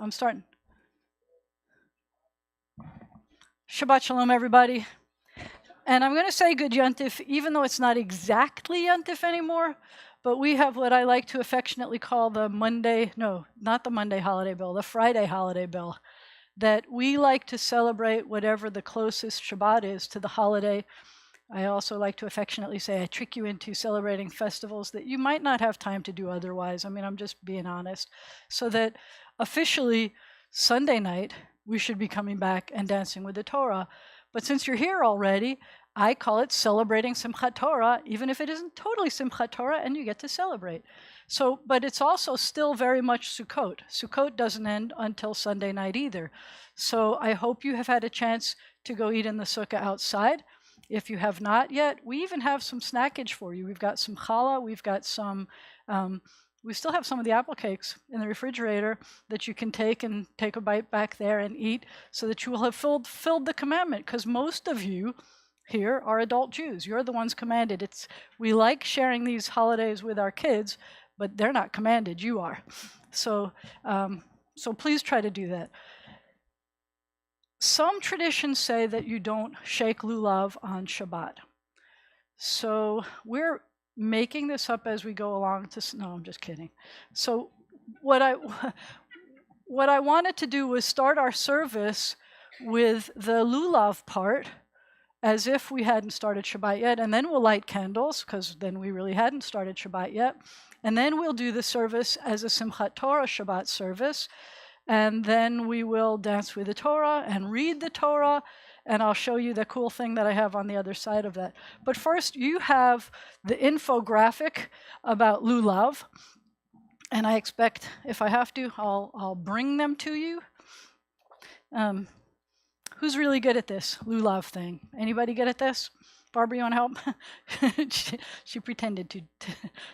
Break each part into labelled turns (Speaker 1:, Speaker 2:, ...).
Speaker 1: I'm starting. Shabbat Shalom, everybody. And I'm going to say Good Yontif, even though it's not exactly Yontif anymore, but we have what I like to affectionately call the not the Monday holiday bell, the Friday holiday bell, that we like to celebrate whatever the closest Shabbat is to the holiday. I also like to affectionately say I trick you into celebrating festivals that you might not have time to do otherwise. I mean, I'm just being honest. So that officially Sunday night, we should be coming back and dancing with the Torah. But since you're here already, I call it celebrating Simchat Torah, even if it isn't totally Simchat Torah, and you get to celebrate. So, but it's also still very much Sukkot. Sukkot doesn't end until Sunday night either. So I hope you have had a chance to go eat in the sukkah outside. If you have not yet, we even have some snackage for you. We've got some challah, we've got some, we still have some of the apple cakes in the refrigerator that you can take a bite back there and eat so that you will have filled the commandment, because most of you here are adult Jews. You're the ones commanded. We like sharing these holidays with our kids, but they're not commanded, you are. So please try to do that. Some traditions say that you don't shake Lulav on Shabbat. So we're making this up as we go along. No, I'm just kidding. So what I wanted to do was start our service with the Lulav part, as if we hadn't started Shabbat yet, and then we'll light candles, because then we really hadn't started Shabbat yet. And then we'll do the service as a Simchat Torah Shabbat service. And then we will dance with the Torah and read the Torah, and I'll show you the cool thing that I have on the other side of that. But first, you have the infographic about Lulav, and I expect, if I have to, I'll bring them to you. Who's really good at this Lulav thing? Anybody good at this? Barbara, you want to help? she pretended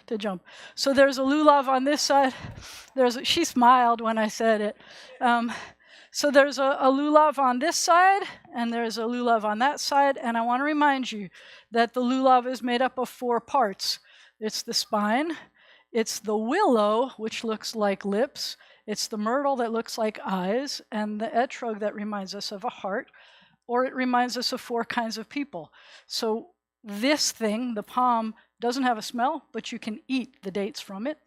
Speaker 1: to jump. So there's a Lulav on this side. She smiled when I said it. So there's a Lulav on this side, and there's a Lulav on that side. And I want to remind you that the Lulav is made up of 4 parts. It's the spine. It's the willow, which looks like lips. It's the myrtle that looks like eyes, and the etrog that reminds us of a heart. Or it reminds us of 4 kinds of people. So this thing, the palm, doesn't have a smell, but you can eat the dates from it.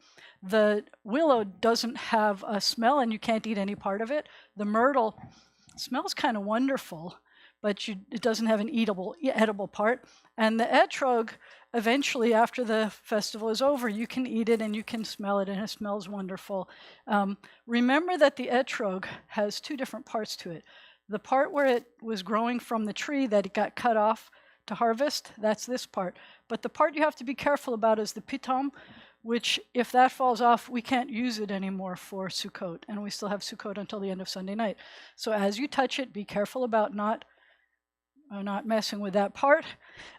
Speaker 1: The willow doesn't have a smell, and you can't eat any part of it. The myrtle smells kind of wonderful, but it doesn't have an edible part. And the etrog, eventually, after the festival is over, you can eat it and you can smell it, and it smells wonderful. Remember that the etrog has 2 different parts to it. The part where it was growing from the tree that it got cut off to harvest, that's this part. But the part you have to be careful about is the pitom, which, if that falls off, we can't use it anymore for Sukkot, and we still have Sukkot until the end of Sunday night. So as you touch it, be careful about not messing with that part.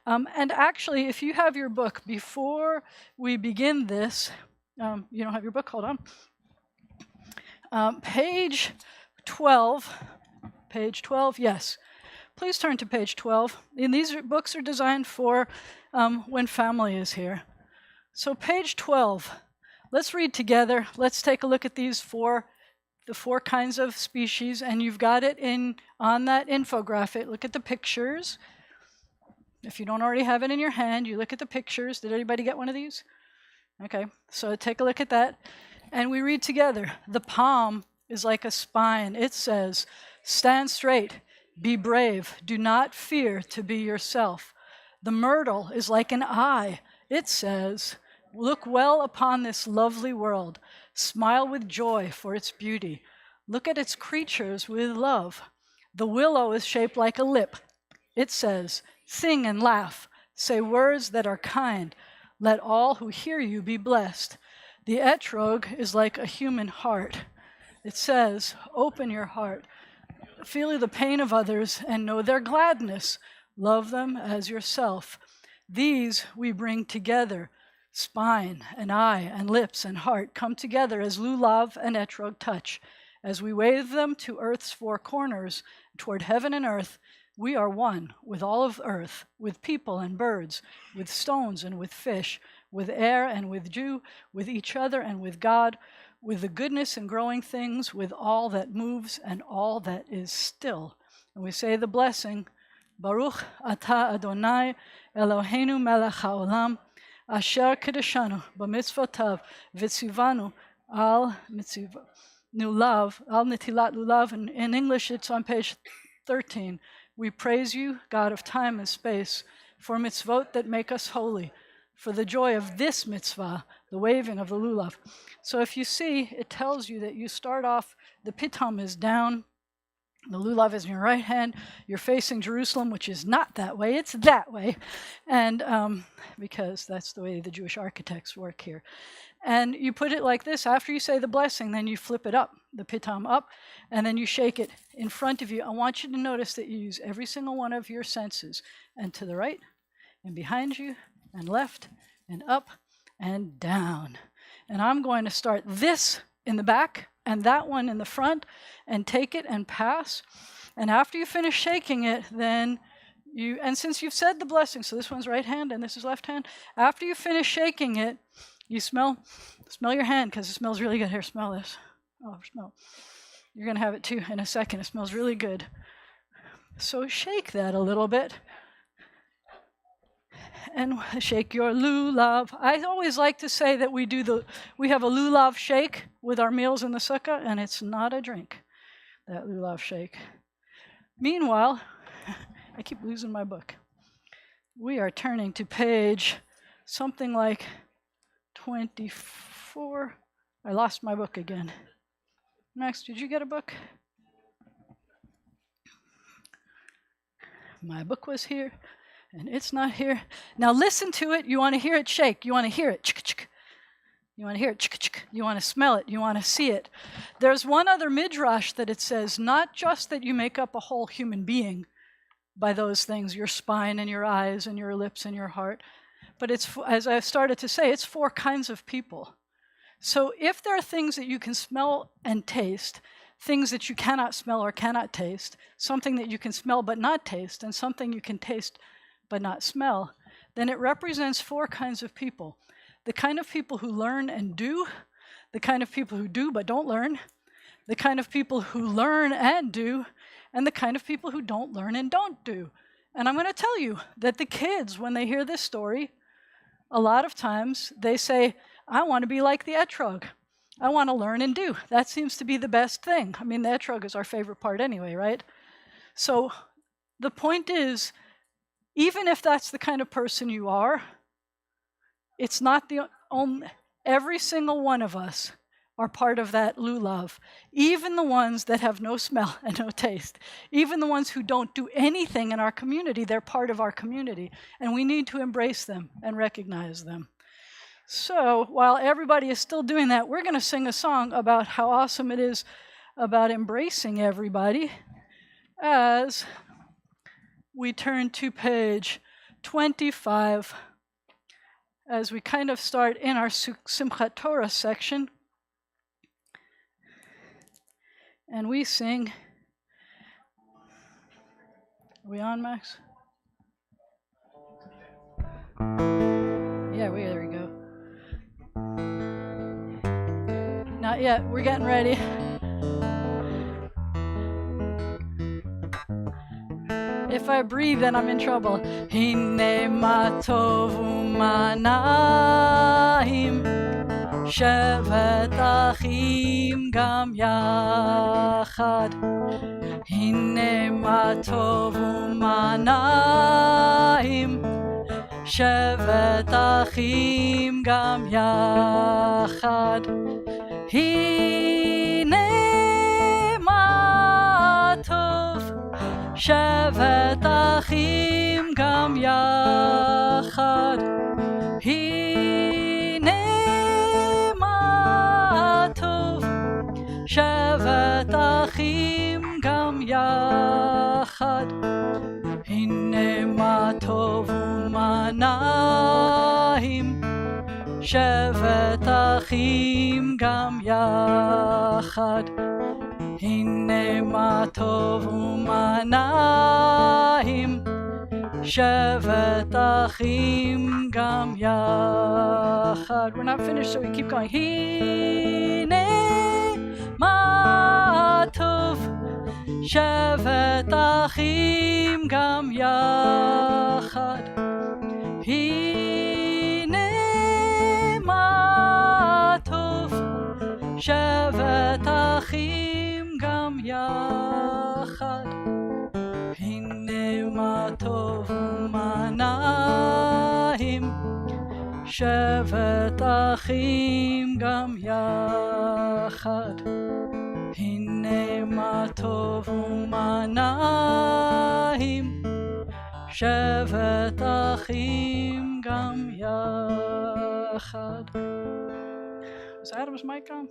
Speaker 1: And actually, if you have your book, before we begin this, you don't have your book, hold on. Page 12, yes. Please turn to page 12. And these books are designed for when family is here. So page 12, let's read together. Let's take a look at the 4 kinds of species, and you've got it on that infographic. Look at the pictures. If you don't already have it in your hand, you look at the pictures. Did anybody get one of these? Okay, so take a look at that. And we read together. The palm is like a spine. It says, stand straight, be brave, do not fear to be yourself. The myrtle is like an eye. It says, look well upon this lovely world. Smile with joy for its beauty. Look at its creatures with love. The willow is shaped like a lip. It says, sing and laugh. Say words that are kind. Let all who hear you be blessed. The etrog is like a human heart. It says, open your heart. Feel the pain of others and know their gladness. Love them as yourself. These we bring together. Spine and eye and lips and heart come together as Lulav and etrog touch. As we wave them to earth's 4 corners, toward heaven and earth, we are one with all of earth, with people and birds, with stones and with fish, with air and with dew, with each other and with God. with the goodness and growing things, with all that moves and all that is still. And we say the blessing, Baruch Atah Adonai Eloheinu melech haolam, asher kedeshanu b'mitzvotav v'tzivanu al Lulav, al netilat Lulav. In English, it's on page 13. We praise you, God of time and space, for mitzvot that make us holy, for the joy of this mitzvah, the waving of the Lulav. So if you see, it tells you that you start off, the pitam is down, the Lulav is in your right hand, you're facing Jerusalem, which is not that way, it's that way, and because that's the way the Jewish architects work here. And you put it like this, after you say the blessing, then you flip it up, the pitam up, and then you shake it in front of you. I want you to notice that you use every single one of your senses, and to the right, and behind you, and left, and up, and down. And I'm going to start this in the back, and that one in the front, and take it and pass. And after you finish shaking it, then and since you've said the blessing, so this one's right hand and this is left hand, after you finish shaking it, you smell your hand, because it smells really good. Here, smell this. Oh, smell. You're going to have it too in a second. It smells really good. So shake that a little bit. And shake your Lulav. I always like to say that we have a Lulav shake with our meals in the Sukkot, and it's not a drink, that Lulav shake. Meanwhile, I keep losing my book. We are turning to page something like 24. I lost my book again. Max, did you get a book? My book was here. And it's not here. Now listen to it. You want to hear it shake. You want to hear it. Chik-chik. You want to hear it. Chik-chik. You want to smell it. You want to see it. There's one other midrash that it says, not just that you make up a whole human being by those things, your spine and your eyes and your lips and your heart, but it's, as I've started to say, it's 4 kinds of people. So if there are things that you can smell and taste, things that you cannot smell or cannot taste, something that you can smell but not taste, and something you can taste but not smell, then it represents 4 kinds of people. The kind of people who learn and do, the kind of people who do but don't learn, the kind of people who learn and do, and the kind of people who don't learn and don't do. And I'm going to tell you that the kids, when they hear this story, a lot of times they say, I want to be like the etrog. I want to learn and do. That seems to be the best thing. I mean, the etrog is our favorite part anyway, right? So the point is, even if that's the kind of person you are, it's not the only, every single one of us are part of that Lulav. Even the ones that have no smell and no taste. Even the ones who don't do anything in our community, they're part of our community. And we need to embrace them and recognize them. So while everybody is still doing that, we're going to sing a song about how awesome it is about embracing everybody as we turn to page 25, as we kind of start in our Simchat Torah section, and we sing. Are we on, Max? Yeah, there we go. Not yet, we're getting ready. If I breathe, then I'm in trouble. Hine ma tov u'mana'im, shevet achim gam yachad. Hine ma tov u'mana'im, shevet achim gam yachad. Hine ma tov, shevet achim gam yachad. Hine ma tov, shevet achim gam yachad. Hine ma tov u'mana'im, shevet achim gam yachad. Hine ma tov u'mana'im, shevet achim gam yachad. We're not finished, so we keep going. Hine ma tov shevet achim gam yachad. Hine ma tov shevet achim gam yachad. Hine ma tov umanahim shevet achim gam yachad. Hine ma tov umanahim shevet achim gam yachad. Is Adam's mic on?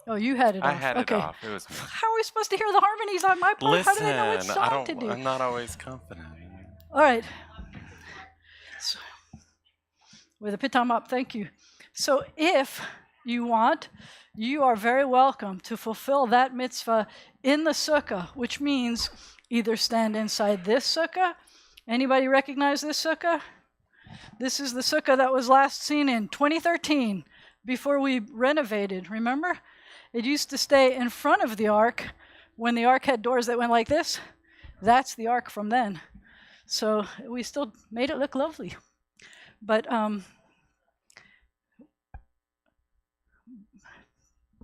Speaker 1: Oh, you had it off.
Speaker 2: I had it off. It was me.
Speaker 1: How are we supposed to hear the harmonies on my part?
Speaker 2: Listen,
Speaker 1: How do I know what song to do?
Speaker 2: I'm not always confident.
Speaker 1: All right. So, with a pitam up, thank you. So if you want, you are very welcome to fulfill that mitzvah in the sukkah, which means either stand inside this sukkah. Anybody recognize this sukkah? This is the sukkah that was last seen in 2013 before we renovated, remember? It used to stay in front of the ark when the ark had doors that went like this. That's the ark from then. So we still made it look lovely. But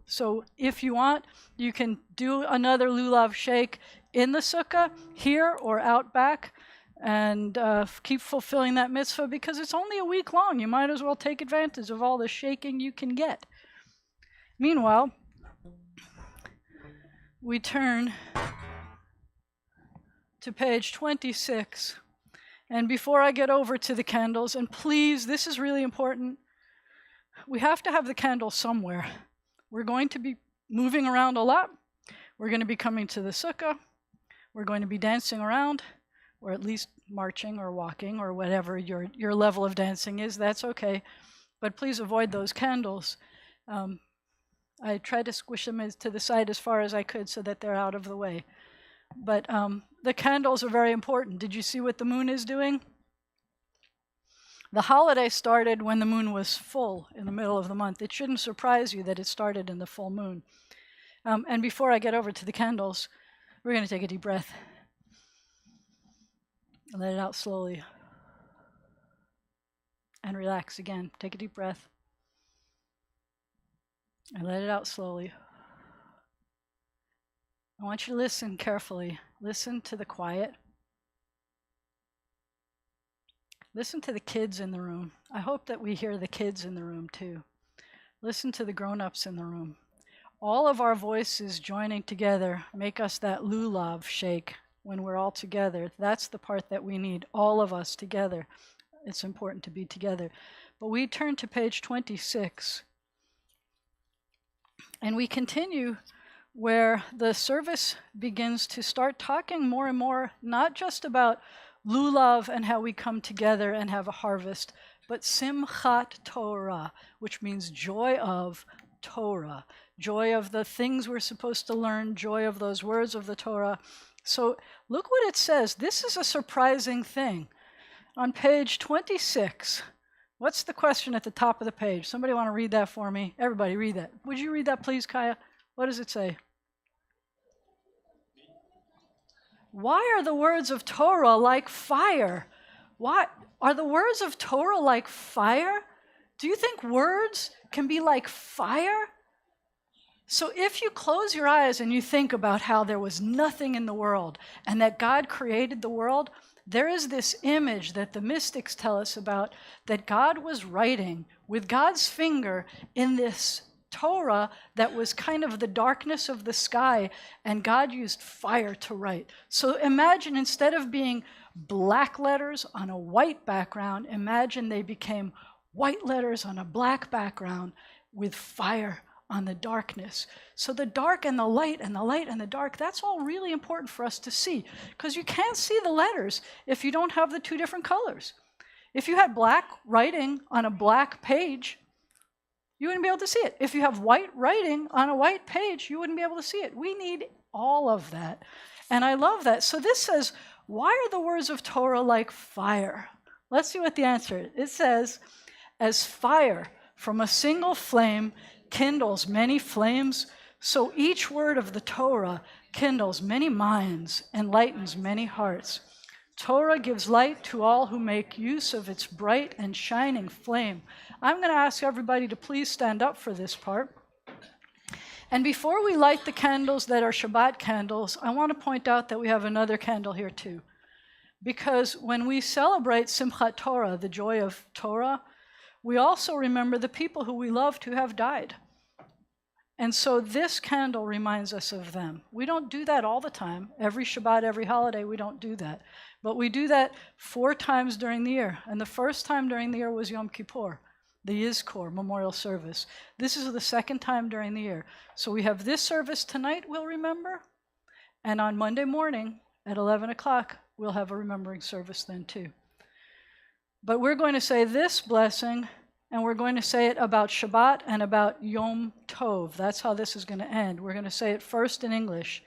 Speaker 1: so if you want, you can do another Lulav shake in the sukkah, here or out back, and keep fulfilling that mitzvah because it's only a week long. You might as well take advantage of all the shaking you can get. Meanwhile, we turn to page 26. And before I get over to the candles, and please, this is really important, we have to have the candles somewhere. We're going to be moving around a lot. We're going to be coming to the sukkah. We're going to be dancing around, or at least marching or walking or whatever your level of dancing is. That's okay. But please avoid those candles. I tried to squish them to the side as far as I could so that they're out of the way. But the candles are very important. Did you see what the moon is doing? The holiday started when the moon was full in the middle of the month. It shouldn't surprise you that it started in the full moon. And before I get over to the candles, we're going to take a deep breath. Let it out slowly. And relax again. Take a deep breath. And let it out slowly. I want you to listen carefully. Listen to the quiet. Listen to the kids in the room. I hope that we hear the kids in the room too. Listen to the grown-ups in the room. All of our voices joining together make us that Lulav shake when we're all together. That's the part that we need, all of us together. It's important to be together. But we turn to page 26. And we continue where the service begins to start talking more and more, not just about Lulav and how we come together and have a harvest, but Simchat Torah, which means joy of Torah, joy of the things we're supposed to learn, joy of those words of the Torah. So look what it says. This is a surprising thing. On page 26, what's the question at the top of the page? Somebody want to read that for me? Everybody read that. Would you read that, please, Kaya? What does it say? Why are the words of Torah like fire? Why are the words of Torah like fire? Do you think words can be like fire? So if you close your eyes and you think about how there was nothing in the world and that God created the world, there is this image that the mystics tell us about, that God was writing with God's finger in this Torah that was kind of the darkness of the sky, and God used fire to write. So imagine, instead of being black letters on a white background, imagine they became white letters on a black background with fire on the darkness. So the dark and the light and the light and the dark, that's all really important for us to see, because you can't see the letters if you don't have the two different colors. If you had black writing on a black page, you wouldn't be able to see it. If you have white writing on a white page, you wouldn't be able to see it. We need all of that. And I love that. So this says, Why are the words of Torah like fire? Let's see what the answer is. It says, as fire from a single flame kindles many flames, so each word of the Torah kindles many minds and lightens many hearts. Torah gives light to all who make use of its bright and shining flame. I'm going to ask everybody to please stand up for this part. And before we light the candles that are Shabbat candles, I want to point out that we have another candle here too. Because when we celebrate Simchat Torah, the joy of Torah, we also remember the people who we loved who have died. And so this candle reminds us of them. We don't do that all the time. Every Shabbat, every holiday, we don't do that. But we do that 4 times during the year. And the first time during the year was Yom Kippur, the Yizkor memorial service. This is the second time during the year. So we have this service tonight, we'll remember. And on Monday morning at 11 o'clock, we'll have a remembering service then too. But we're going to say this blessing, and we're going to say it about Shabbat and about Yom Tov. That's how this is going to end. We're going to say it first in English.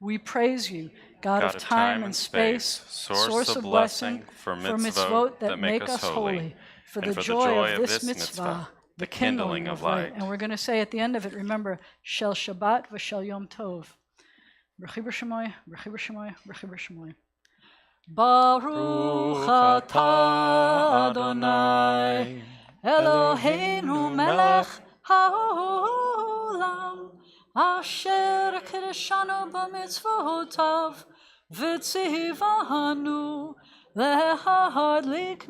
Speaker 1: We praise you, God of time and space, source of blessing, for mitzvot that make us holy, for the joy of this mitzvah, the kindling of light. And we're going to say at the end of it, remember, Shel Shabbat v'Shel Yom Tov. B'chi b'shemoy, b'chi b'shemoy, b'chi b'shemoy. Baruch atah Adonai, Eloheinu melech haolam, asher kiddushanu b'mitzvotav, v'tzivanu lehadlik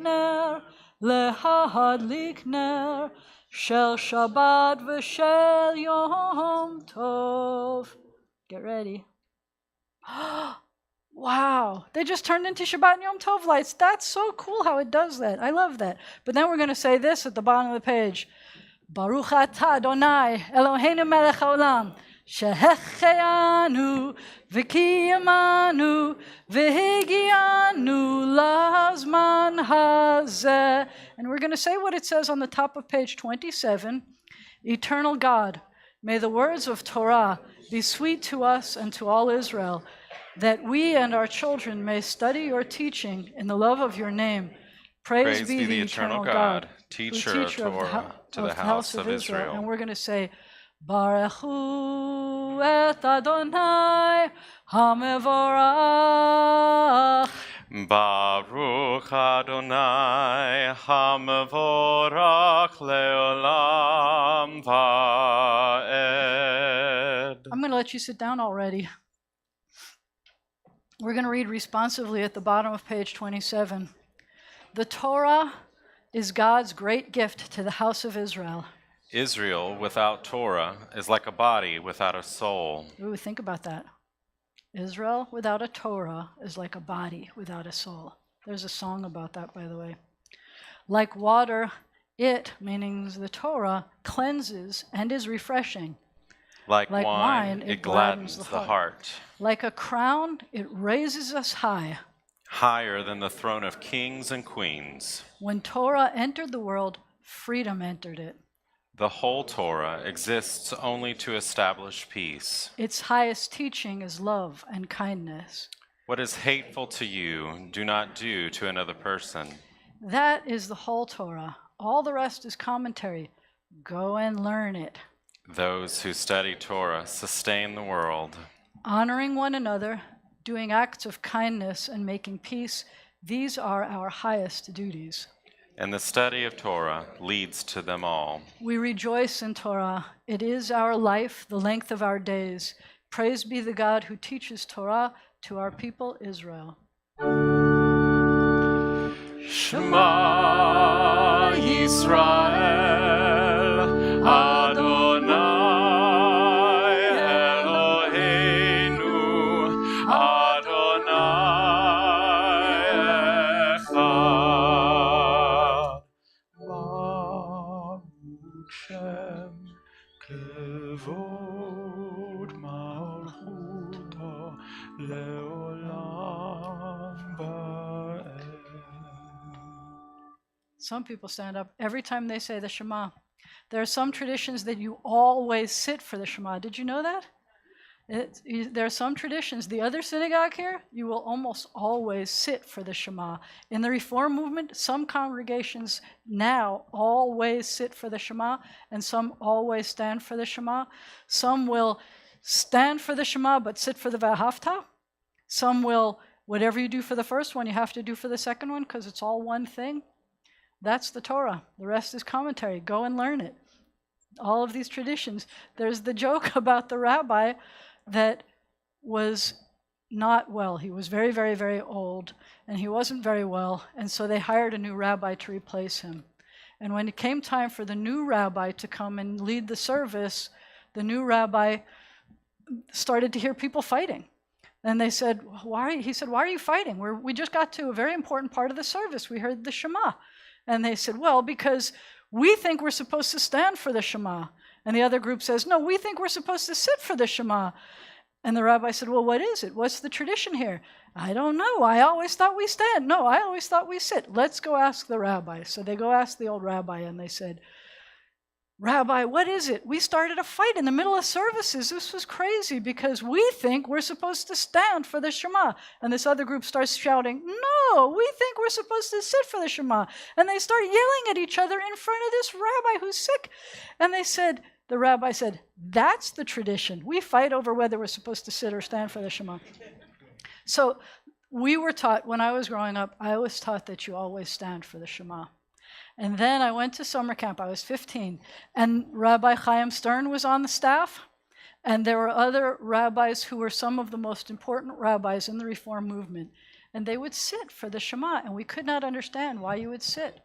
Speaker 1: ner, shel Shabbat v'shel Yom Tov. Get ready. Wow, they just turned into Shabbat and Yom Tov lights. That's so cool how it does that. I love that. But then we're going to say this at the bottom of the page. Baruch atah Adonai, Eloheinu melech haolam, shehecheanu, v'kiyamanu, v'higianu lazman hazeh. And we're going to say what it says on the top of page 27. Eternal God, may the words of Torah be sweet to us and to all Israel, that we and our children may study your teaching in the love of your name. Praise be the eternal God, teacher of Torah to the house of Israel. And we're going to say, Baruch hu et Adonai hamevorach.
Speaker 2: Baruch Adonai hamevorach leolam va'ed.
Speaker 1: I'm going to let you sit down already. We're going to read responsively at the bottom of page 27. The Torah is God's great gift to the house of Israel.
Speaker 2: Israel without Torah is like a body without a soul.
Speaker 1: Ooh, think about that. Israel without a Torah is like a body without a soul. There's a song about that, by the way. Like water, it, meaning the Torah, cleanses and is refreshing.
Speaker 2: Like wine, it gladdens the heart.
Speaker 1: Like a crown, it raises us high.
Speaker 2: Higher than the throne of kings and queens.
Speaker 1: When Torah entered the world, freedom entered it.
Speaker 2: The whole Torah exists only to establish peace.
Speaker 1: Its highest teaching is love and kindness.
Speaker 2: What is hateful to you, do not do to another person.
Speaker 1: That is the whole Torah. All the rest is commentary. Go and learn it.
Speaker 2: Those who study Torah sustain the world.
Speaker 1: Honoring one another, doing acts of kindness, and making peace, these are our highest duties.
Speaker 2: And the study of Torah leads to them all.
Speaker 1: We rejoice in Torah. It is our life, the length of our days. Praise be the God who teaches Torah to our people Israel.
Speaker 2: Shema Yisrael, Adonai Eloheinu, Adonai Echad. Baruch Shem Kevod Malchuto Leolam Va'ed.
Speaker 1: Some people stand up every time they say the Shema. There are some traditions that you always sit for the Shema. Did you know that? There are some traditions. The other synagogue here, you will almost always sit for the Shema. In the Reform movement, some congregations now always sit for the Shema, and some always stand for the Shema. Some will stand for the Shema but sit for the V'ahavta. Some will, whatever you do for the first one, you have to do for the second one because it's all one thing. That's the Torah. The rest is commentary. Go and learn it. All of these traditions. There's the joke about the rabbi that was not well. He was very, very, very old, and he wasn't very well, and so they hired a new rabbi to replace him. And when it came time for the new rabbi to come and lead the service, the new rabbi started to hear people fighting. And they said, why? He said, why are you fighting? We just got to a very important part of the service. We heard the Shema. And they said, well, because we think we're supposed to stand for the Shema. And the other group says, no, we think we're supposed to sit for the Shema. And the rabbi said, well, what is it? What's the tradition here? I don't know. I always thought we stand. No, I always thought we sit. Let's go ask the rabbi. So they go ask the old rabbi, and they said, Rabbi, what is it? We started a fight in the middle of services. This was crazy because we think we're supposed to stand for the Shema. And this other group starts shouting, no, we think we're supposed to sit for the Shema. And they start yelling at each other in front of this rabbi who's sick. And the rabbi said, that's the tradition. We fight over whether we're supposed to sit or stand for the Shema. So we were taught, when I was growing up, I was taught that you always stand for the Shema. And then I went to summer camp. I was 15. And Rabbi Chaim Stern was on the staff. And there were other rabbis who were some of the most important rabbis in the Reform movement. And they would sit for the Shema. And we could not understand why you would sit.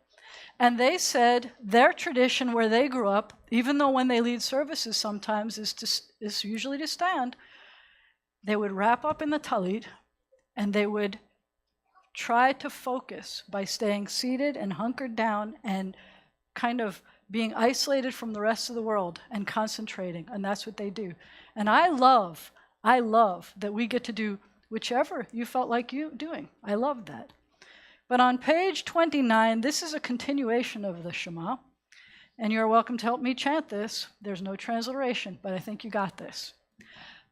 Speaker 1: And they said their tradition where they grew up, even though when they lead services sometimes is usually to stand, they would wrap up in the talit and they would try to focus by staying seated and hunkered down and kind of being isolated from the rest of the world and concentrating. And that's what they do. And I love that we get to do whichever you felt like you doing. I love that. But on page 29, this is a continuation of the Shema. And you're welcome to help me chant this. There's no transliteration, but I think you got this.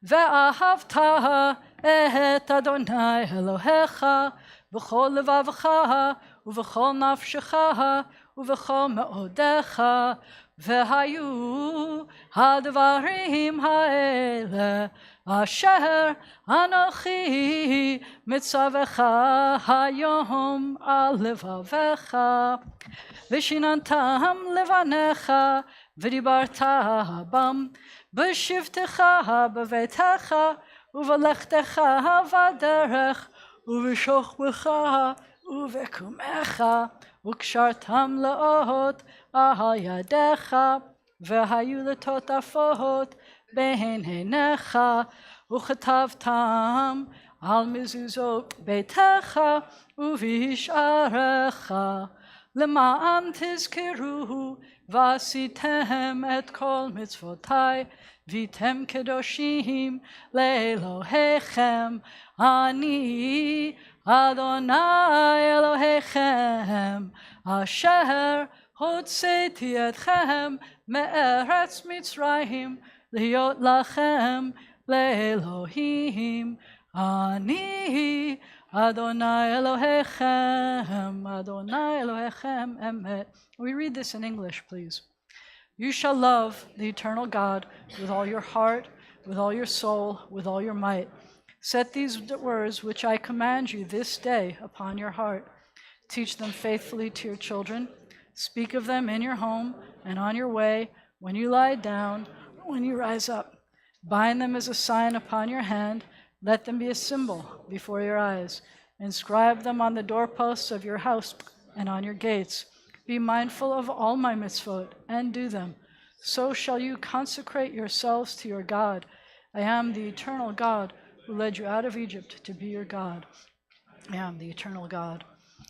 Speaker 1: ואהבת את אדוני אלוהיך בכל לבבך ובכל נפשך ובכל מאודיך והיו הדברים האלה אשר אנוכי מצווך היום על לבביך ושיננתם לבניך ודיברת בם בשבתך בביתך ובלכתך בדרך ובשוכבך ובקומך וקשרתם לאות על ידיך והיו לטוטפות בין עיניך וכתבתם על מזוזות ביתך ובשעריך למען תזכרו ועשיתם את כל מצוותי והייתם קדושים לאלוהיכם אני אדוני אלוהיכם אשר הוצאתי אתכם מארץ מצרים להיות לכם לאלוהים אני Adonai Elohechem, Adonai Elohechem emet. We read this in English, please. You shall love the eternal God with all your heart, with all your soul, with all your might. Set these words which I command you this day upon your heart. Teach them faithfully to your children. Speak of them in your home and on your way, when you lie down, when you rise up. Bind them as a sign upon your hand. Let them be a symbol before your eyes. Inscribe them on the doorposts of your house and on your gates. Be mindful of all my mitzvot and do them. So shall you consecrate yourselves to your God. I am the eternal God who led you out of Egypt to be your God. I am the eternal God.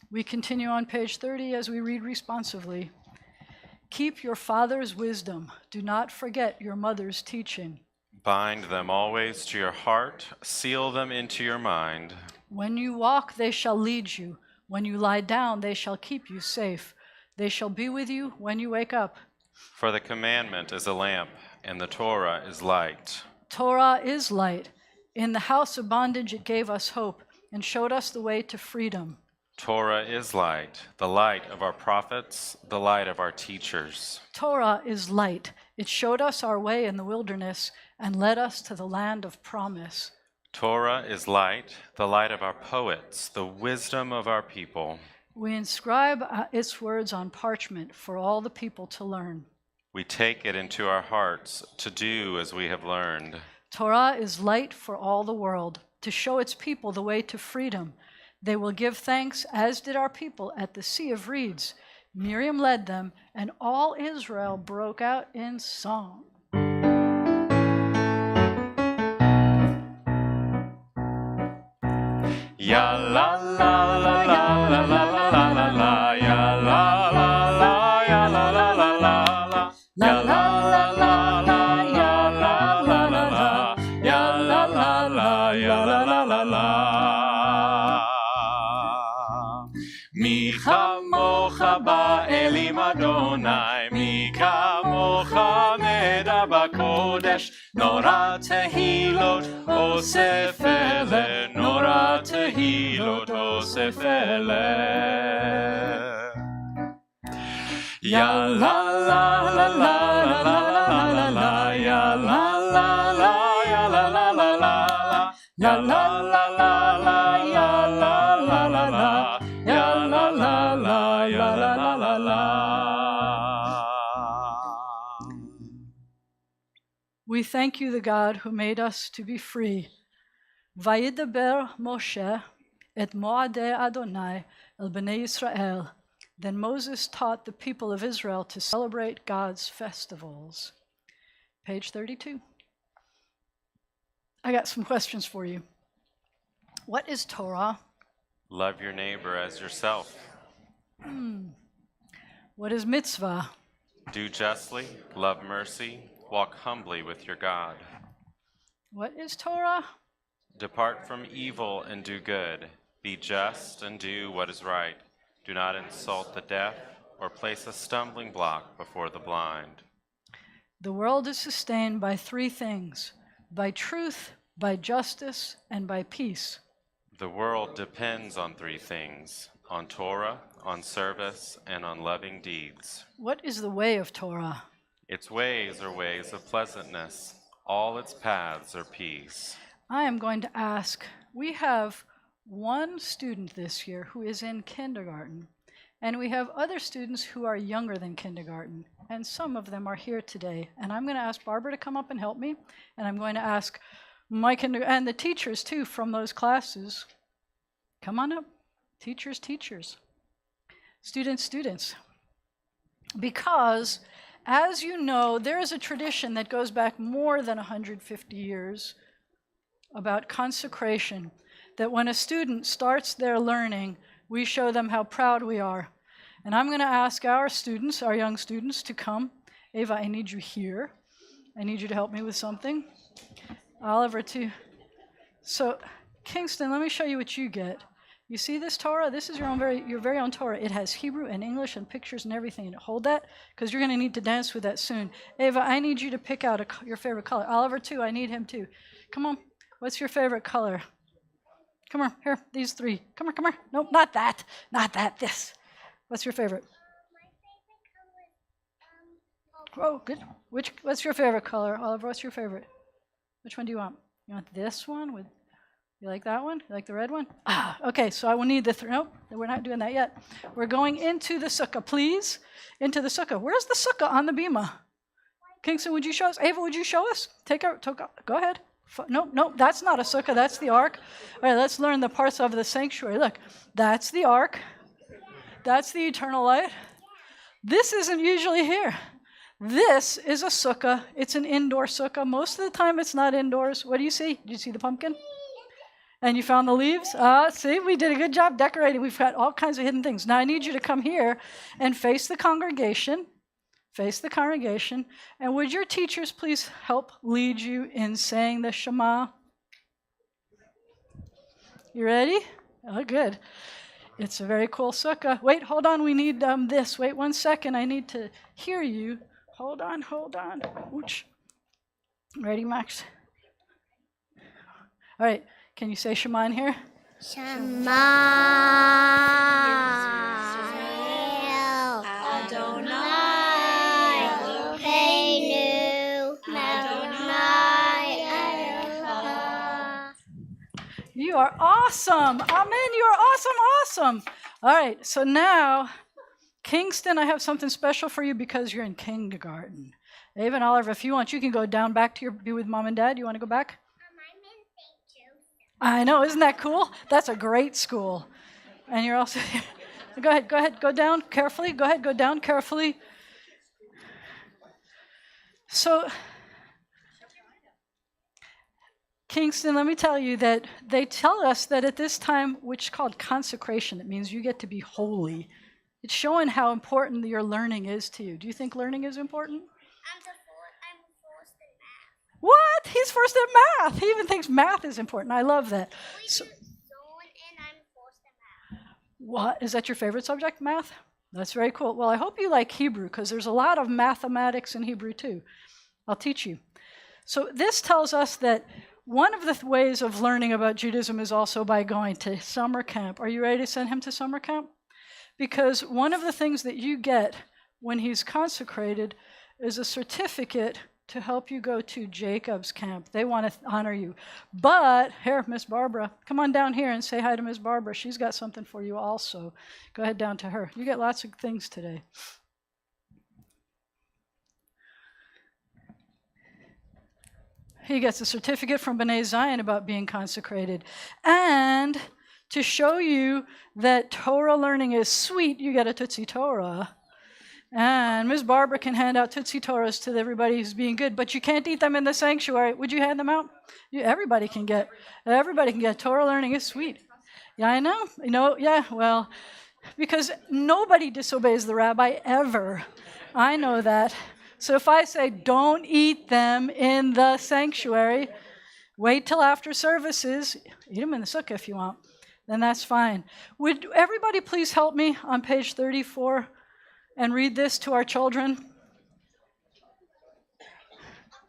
Speaker 1: We continue on page 30 as we read responsively. Keep your father's wisdom. Do not forget your mother's teaching.
Speaker 2: Bind them always to your heart, seal them into your mind.
Speaker 1: When you walk, they shall lead you. When you lie down, they shall keep you safe. They shall be with you when you wake up.
Speaker 2: For the commandment is a lamp, and the Torah is light.
Speaker 1: Torah is light. In the house of bondage it gave us hope and showed us the way to freedom.
Speaker 2: Torah is light, the light of our prophets, the light of our teachers.
Speaker 1: Torah is light. It showed us our way in the wilderness and led us to the land of promise.
Speaker 2: Torah is light, the light of our poets, the wisdom of our people.
Speaker 1: We inscribe its words on parchment for all the people to learn.
Speaker 2: We take it into our hearts to do as we have learned.
Speaker 1: Torah is light for all the world, to show its people the way to freedom. They will give thanks, as did our people at the Sea of Reeds. Miriam led them, and all Israel broke out in song.
Speaker 2: Ya la la la la la la la la la, ya la la la, ya la la la la, ya la la la la, ya la la la la, ya la la la, ya la la la la. Mi chamocha ba'elim Adonai, mi kamocha neda b'kodesh, nora tehilot osefele, nora tehilot osefele. Ya la la la la la la la la, ya la la la, ya la la la la, ya la la la la, ya la la la la, ya la la la, ya la la la la.
Speaker 1: We thank you, the God who made us to be free. Vayidaber Moshe et Moadei Adonai el Bnei Yisrael. Then Moses taught the people of Israel to celebrate God's festivals. Page 32. I got some questions for you. What is Torah?
Speaker 2: Love your neighbor as yourself.
Speaker 1: What is mitzvah?
Speaker 2: Do justly, love mercy, walk humbly with your God.
Speaker 1: What is Torah?
Speaker 2: Depart from evil and do good. Be just and do what is right. Do not insult the deaf or place a stumbling block before the blind.
Speaker 1: The world is sustained by three things: by truth, by justice, and by peace.
Speaker 2: The world depends on three things: on Torah, on service, and on loving deeds.
Speaker 1: What is the way of Torah?
Speaker 2: Its ways are ways of pleasantness. All its paths are peace.
Speaker 1: I am going to ask, we have one student this year who is in kindergarten, and we have other students who are younger than kindergarten, and some of them are here today. And I'm going to ask Barbara to come up and help me, and I'm going to ask my and the teachers too from those classes. Come on up. Teachers. Students. Because, as you know, there is a tradition that goes back more than 150 years about consecration, that when a student starts their learning, we show them how proud we are. And I'm going to ask our students, our young students, to come. Ava, I need you here. I need you to help me with something. Oliver, too. So, Kingston, let me show you what you get. You see this Torah? This is your very own Torah. It has Hebrew and English and pictures and everything in it. Hold that, because you're going to need to dance with that soon. Ava, I need you to pick out your favorite color. Oliver, too, I need him, too. Come on. What's your favorite color? Come on, here, these three. Come here. Nope, not that. This. What's your favorite? My favorite color is, oh, good. What's your favorite color? Oliver, what's your favorite? Which one do you want? You want this one? You like that one? You like the red one? Okay, so I will need the nope, we're not doing that yet. We're going into the sukkah, please. Into the sukkah. Where's the sukkah on the bima? Kingston, would you show us? Ava, would you show us? Go ahead. Nope, that's not a sukkah, that's the ark. All right, let's learn the parts of the sanctuary. Look, that's the ark. That's the eternal light. This isn't usually here. This is a sukkah. It's an indoor sukkah. Most of the time it's not indoors. What do you see? Did you see the pumpkin? And you found the leaves? See, we did a good job decorating. We've got all kinds of hidden things. Now I need you to come here and face the congregation. And would your teachers please help lead you in saying the Shema? You ready? Oh, good. It's a very cool sukkah. Wait, hold on. We need this. Wait 1 second. I need to hear you. Hold on. Ouch. Ready, Max? All right, can you say Shema in here?
Speaker 3: Shema Adonai Eloheinu Adonai Echad.
Speaker 1: You are awesome. Amen. You are awesome. All right, so now, Kingston, I have something special for you because you're in kindergarten. Ava and Oliver, if you want, you can go down back to be with Mom and Dad. You want to go back?
Speaker 3: I'm in St. Joseph.
Speaker 1: I know, isn't that cool? That's a great school. And you're also, go ahead, go down carefully. Go ahead, go down carefully. So, Kingston, let me tell you that they tell us that at this time, which is called consecration, it means you get to be holy. It's showing how important your learning is to you. Do you think learning is important?
Speaker 3: I'm first in math.
Speaker 1: What? He's first in math. He even thinks math is important. I love that.
Speaker 3: We
Speaker 1: So,
Speaker 3: do zone and I'm first in math.
Speaker 1: what? Is that your favorite subject, math? That's very cool. Well, I hope you like Hebrew because there's a lot of mathematics in Hebrew too. I'll teach you. So this tells us that one of the ways of learning about Judaism is also by going to summer camp. Are you ready to send him to summer camp? Because one of the things that you get when he's consecrated is a certificate to help you go to Jacob's camp. They want to honor you. But, here, Miss Barbara, come on down here and say hi to Miss Barbara. She's got something for you also. Go ahead down to her. You get lots of things today. He gets a certificate from B'nai Zion about being consecrated. And to show you that Torah learning is sweet, you get a Tootsie Torah. And Ms. Barbara can hand out Tootsie Torahs to everybody who's being good, but you can't eat them in the sanctuary. Would you hand them out? Everybody can get Torah learning is sweet. Yeah, I know. Yeah, well, because nobody disobeys the rabbi ever. I know that. So if I say don't eat them in the sanctuary, wait till after services, eat them in the sukkah if you want, then that's fine. Would everybody please help me on page 34 and read this to our children?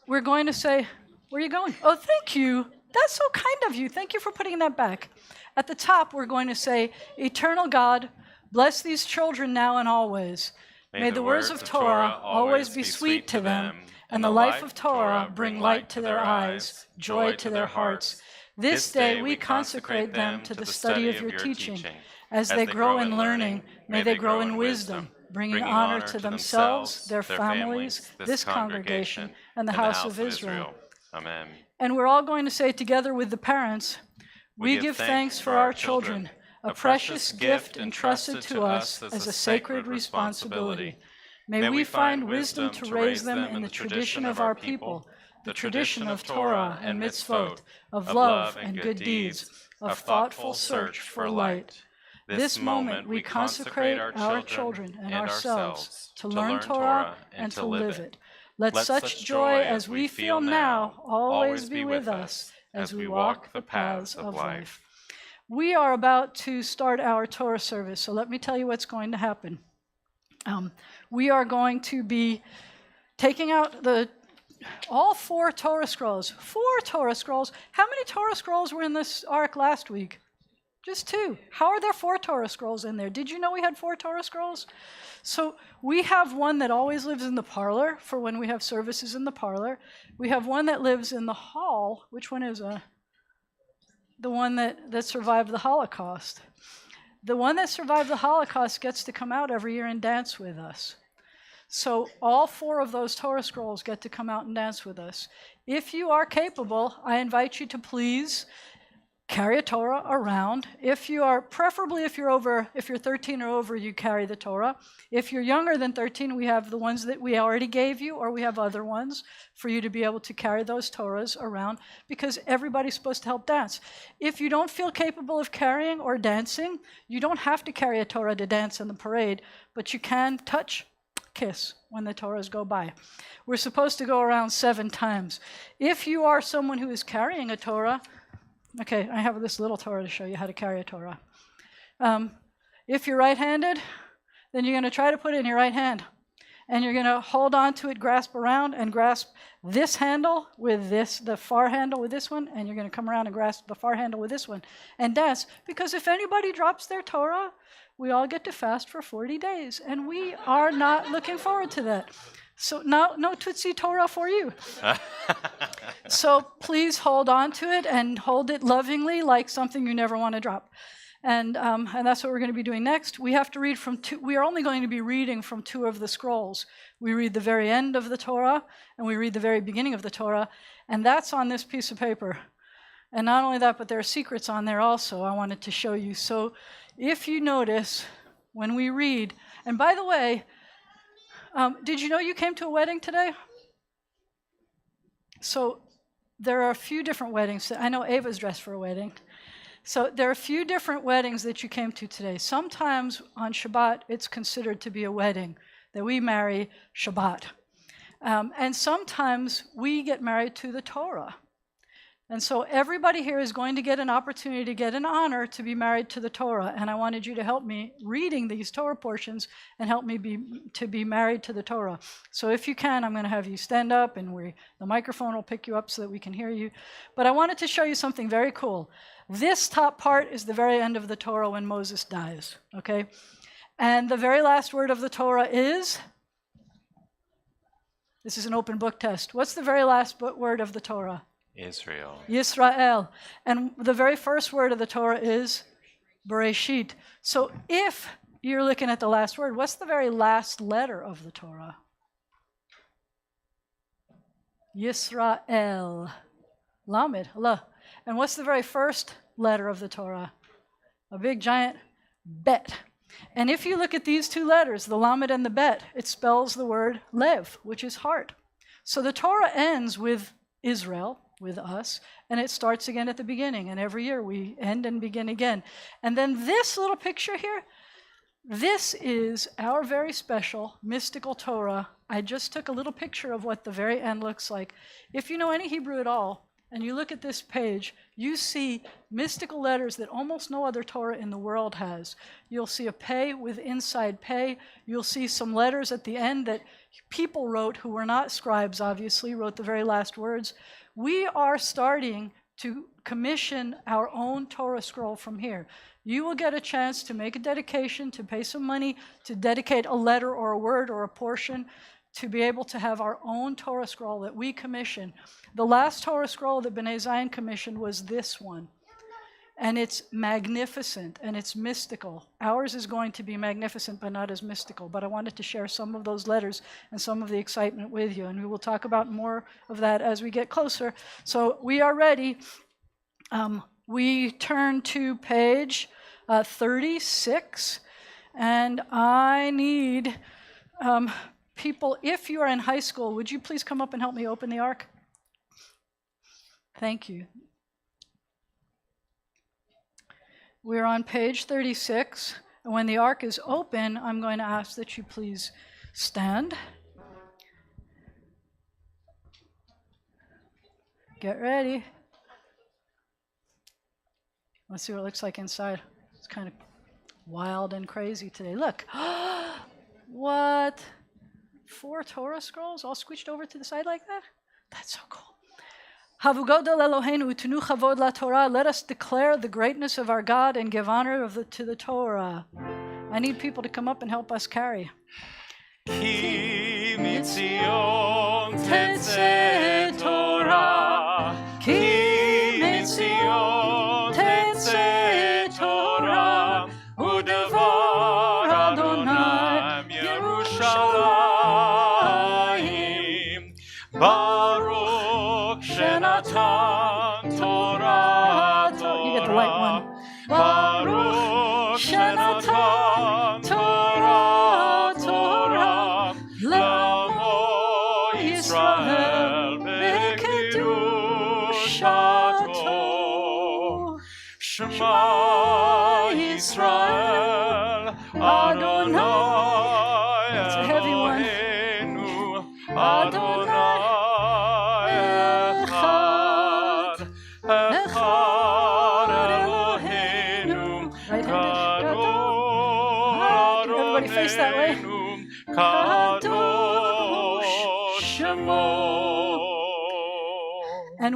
Speaker 1: We're going to say, where are you going? Oh, thank you. That's so kind of you. Thank you for putting that back. At the top, we're going to say, Eternal God, bless these children now and always. May the words of Torah always be sweet to them, and the life of Torah bring light to their eyes, joy to their hearts. This day we consecrate them to the study of your teaching. As they grow in learning, may they grow in wisdom, bringing honor to themselves, their families, this congregation, and the house of Israel.
Speaker 2: Amen.
Speaker 1: And we're all going to say together with the parents, we give thanks for our children, a precious gift entrusted to us as a sacred responsibility. May we find wisdom to raise them in the tradition of our people, the tradition of Torah and mitzvot, of love and good deeds, of thoughtful search for light. This moment we consecrate our children and ourselves to learn Torah and to live it. Let such joy as we feel now always be with us as we walk the paths of life. We are about to start our Torah service, so let me tell you what's going to happen. We are going to be taking out all 4 Torah scrolls. 4 Torah scrolls. How many Torah scrolls were in this ark last week? Just 2. How are there 4 Torah scrolls in there? Did you know we had 4 Torah scrolls? So we have one that always lives in the parlor for when we have services in the parlor. We have one that lives in the hall. Which one is the one that survived the Holocaust? The one that survived the Holocaust gets to come out every year and dance with us. So all 4 of those Torah scrolls get to come out and dance with us. If you are capable, I invite you to please carry a Torah around. Preferably if you're 13 or over, you carry the Torah. If you're younger than 13, we have the ones that we already gave you, or we have other ones for you to be able to carry those Torahs around, because everybody's supposed to help dance. If you don't feel capable of carrying or dancing, you don't have to carry a Torah to dance in the parade, but you can touch, kiss when the Torahs go by. We're supposed to go around 7 times. If you are someone who is carrying a Torah, okay, I have this little Torah to show you how to carry a Torah. If you're right-handed, then you're going to try to put it in your right hand. and you're going to hold on to it, grasp around, and grasp this handle with this, the far handle with this one, and you're going to come around and grasp the far handle with this one and dance. Because if anybody drops their Torah, we all get to fast for 40 days, and we are not looking forward to that. So no Tootsie Torah for you. So please hold on to it and hold it lovingly like something you never want to drop. And that's what we're going to be doing next. We have to read from two. We are only going to be reading from two of the scrolls. We read the very end of the Torah, and we read the very beginning of the Torah, and that's on this piece of paper. And not only that, but there are secrets on there also I wanted to show you. So if you notice, when we read, and by the way, did you know you came to a wedding today? So there are a few different weddings. I know Ava's dressed for a wedding. So there are a few different weddings that you came to today. Sometimes on Shabbat, it's considered to be a wedding, that we marry Shabbat. And sometimes we get married to the Torah. And so everybody here is going to get an opportunity to get an honor to be married to the Torah. And I wanted you to help me reading these Torah portions and help me be married to the Torah. So if you can, I'm going to have you stand up, and the microphone will pick you up so that we can hear you. But I wanted to show you something very cool. This top part is the very end of the Torah when Moses dies, okay? And the very last word of the Torah is, this is an open book test. What's the very last word of the Torah?
Speaker 2: Israel.
Speaker 1: Yisrael. And the very first word of the Torah is Bereshit. So if you're looking at the last word, what's the very last letter of the Torah? Yisrael. Lamed. La. And what's the very first letter of the Torah? A big giant bet. And if you look at these two letters, the Lamed and the bet, it spells the word Lev, which is heart. So the Torah ends with Israel, with us, and it starts again at the beginning. And every year we end and begin again. And then this little picture here, this is our very special mystical Torah. I just took a little picture of what the very end looks like. If you know any Hebrew at all, and you look at this page, you see mystical letters that almost no other Torah in the world has. You'll see a pei with inside pei. You'll see some letters at the end that people wrote who were not scribes, obviously, wrote the very last words. We are starting to commission our own Torah scroll from here. You will get a chance to make a dedication, to pay some money, to dedicate a letter or a word or a portion, to be able to have our own Torah scroll that we commission. The last Torah scroll that Bnei Zion commissioned was this one. And it's magnificent and it's mystical. Ours is going to be magnificent but not as mystical. But I wanted to share some of those letters and some of the excitement with you. And we will talk about more of that as we get closer. So we are ready. We turn to page 36. And I need people, if you are in high school, would you please come up and help me open the ark? Thank you. We're on page 36, and when the ark is open, I'm going to ask that you please stand. Get ready. Let's see what it looks like inside. It's kind of wild and crazy today. Look. What? 4 Torah scrolls all squished over to the side like that? That's so cool. Let us declare the greatness of our God and give honor to the Torah. I need people to come up and help us carry.
Speaker 2: Ki mitzion tetze Torah. Ki mitzion tetze Torah. Udevar Adonai Yerushalayim. Baruch Shenatan Torah.
Speaker 1: You get the white one.
Speaker 2: Baruch Shenatan Torah, Torah, Lamo Yisrael Bekedushato. Shema Yisrael Adonai Eloheinu Adonai Echad Echad Eloheinu
Speaker 1: Everybody face that way.
Speaker 2: Kadosh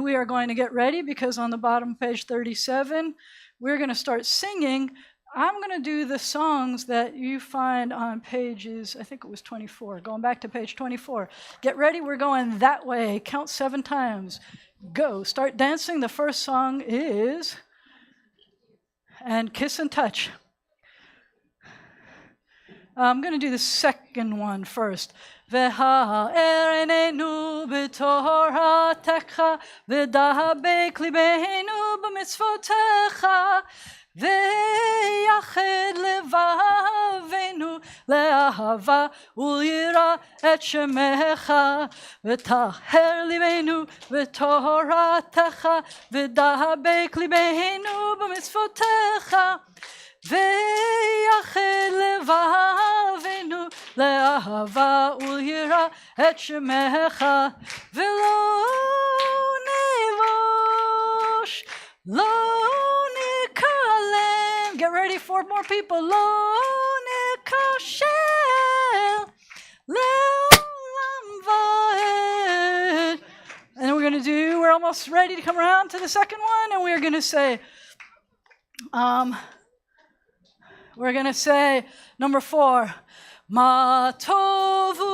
Speaker 1: we are going to get ready because on the bottom of page 37, we're going to start singing. I'm going to do the songs that you find on pages, I think it was 24, going back to page 24. Get ready, we're going that way. Count 7 times. Go. Start dancing. The first song is, and Kiss and Touch. I'm going to do the second one first. והאר עינינו בתורתך ודבק ליבנו במצוותיך ויחד לבבנו לאהבה וליראה את שמך וטהר ליבנו בתורתך ודבק ליבנו במצוותיך ויחד לבבנו לאהבה וליראה את שמך ולא נבוש לא נקלם. Get ready, 4 more people. לא נכשל לעולם ועד. And we're going to do, we're almost ready to come around to the second one, and we're going to say, number 4, Ma tovu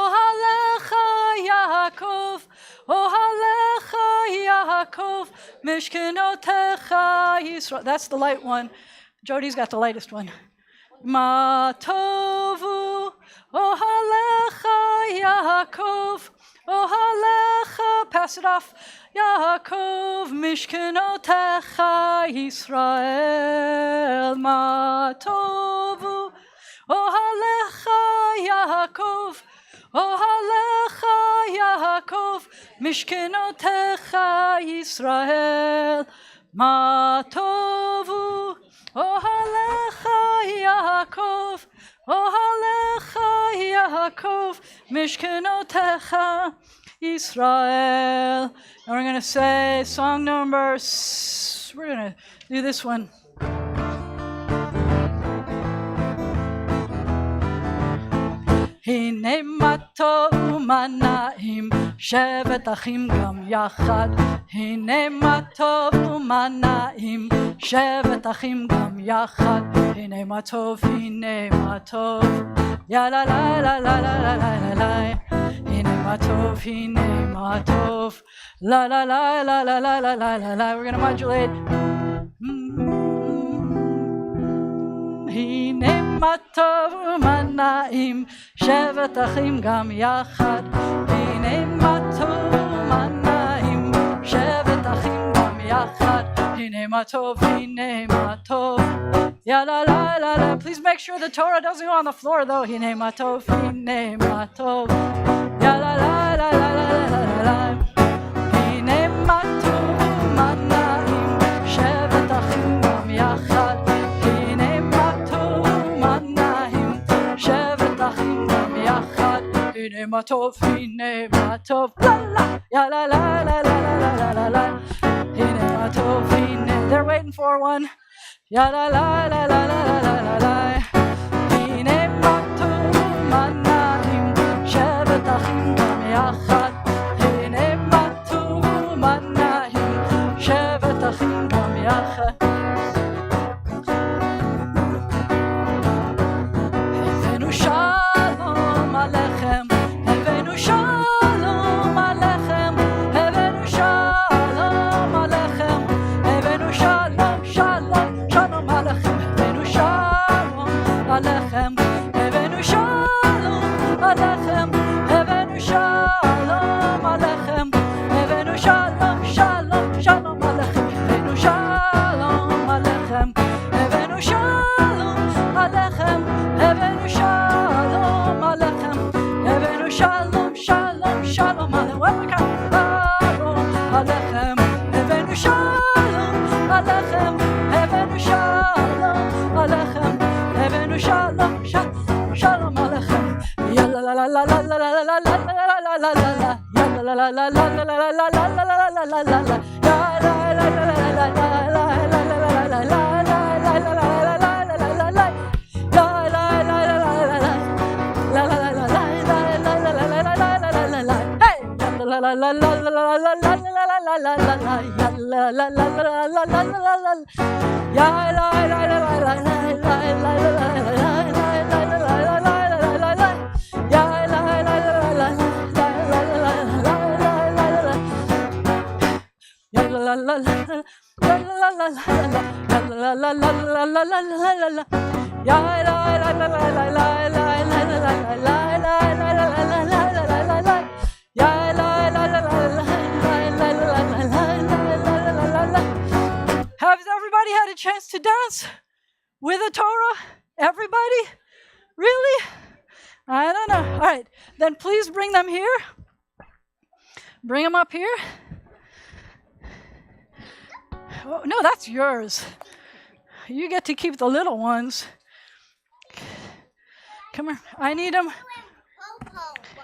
Speaker 1: ohalecha Yaakov, ohalecha Yaakov, mishkenotecha Yisrael. That's the light one. Jody's got the lightest one. Ma tovu ohalecha Yaakov, ohalecha, pass it off. Yaakov mishkenotecha Yisrael. Ma tovu ohalecha Yaakov, ohalecha Yaakov mishkenotecha Yisrael. Ma tovu ohalecha Yaakov, ohalecha Yaakov mishkenotecha Israel. And we're going to say song number, we're going to do this one. הנה מה טוב ומה נעים, שבת אחים גם יחד. הנה מה טוב ומה נעים, שבת אחים גם יחד. הנה מה טוב, הנה מה טוב, יאללה לה לה לה לה לה לה לה. הנה מה טוב, הנה מה טוב, לה לה לה לה לה לה לה לה לה לה. We're going to modulate. הנה מה טוב ומה נעים, שבת אחים גם יחד. הנה מה טוב ומה נעים, שבת אחים גם יחד. הנה מה טוב, הנה מה טוב, יאללה לה לה לה. Please make sure the Torah doesn't go on the floor though. הנה מה טוב, הנה מה טוב, יאללה לה לה לה לה לה לה. הנה מה טוב ומה נעים, שבת אחים גם יחד. הנה מה טוב ומה נעים, שבת אחים גם יחד. הנה מה טוב, הנה מה טוב, לה לה, יאללה לה לה לה לה לה לה לה. הנה מה טוב, הנה, they're waiting for one. יאללה לה לה לה לה לה לה לה. הנה מה טוב ומה נעים, שבת אחים גם יחד. הנה מה טוב ומה נעים, שבת אחים גם יחד. הבאנו שלום עליכם, הבאנו שלום עליכם, הבאנו שלום עליכם, הבאנו שלום שלום שלום עליכם, הבאנו שלום עליכם, הבאנו שלום עליכם, הבאנו שלום עליכם, הבאנו שלום שלום שלום עליכם, הבאנו שלום עליכם, הבאנו שלום עליכם, הבאנו שלום עליכם, הבאנו שלום שלום שלום עליכם, הבאנו שלום עליכם, הבאנו שלום עליכם, הבאנו שלום שלום עליכם. יאללה לה לה לה לה לה לה לה לה לה לה לה. יאללה לה לה לה לה לה לה לה לה לה לה לה לה. יאללה לה לה לה לה לה לה לה לה לה לה לה לה לה. la la la, ya la la la la la la la la, ya la la la la la la la la la, ya la la la la la la la la la la. La la la la la la la la la la la la la la. Ya la la la la la la la la la la la la la la. Ya la la la la la la la. Has everybody had a chance to dance with a Torah? Everybody? Really? I don't know. All right, then please bring them here. Bring them up here. Oh, no, that's yours. You get to keep the little ones. Come here. I need them.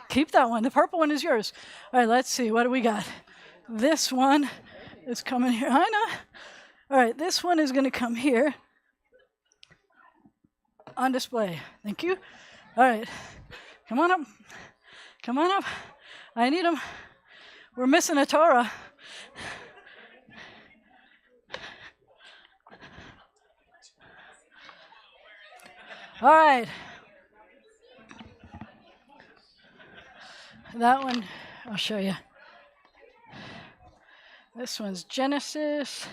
Speaker 1: Keep that one. The purple one is yours. All right, let's see. What do we got? This one is coming here. I know. All right, this one is going to come here on display. Thank you. All right. Come on up. Come on up. I need them. We're missing a Torah. All right. That one, I'll show you. This one's Genesis.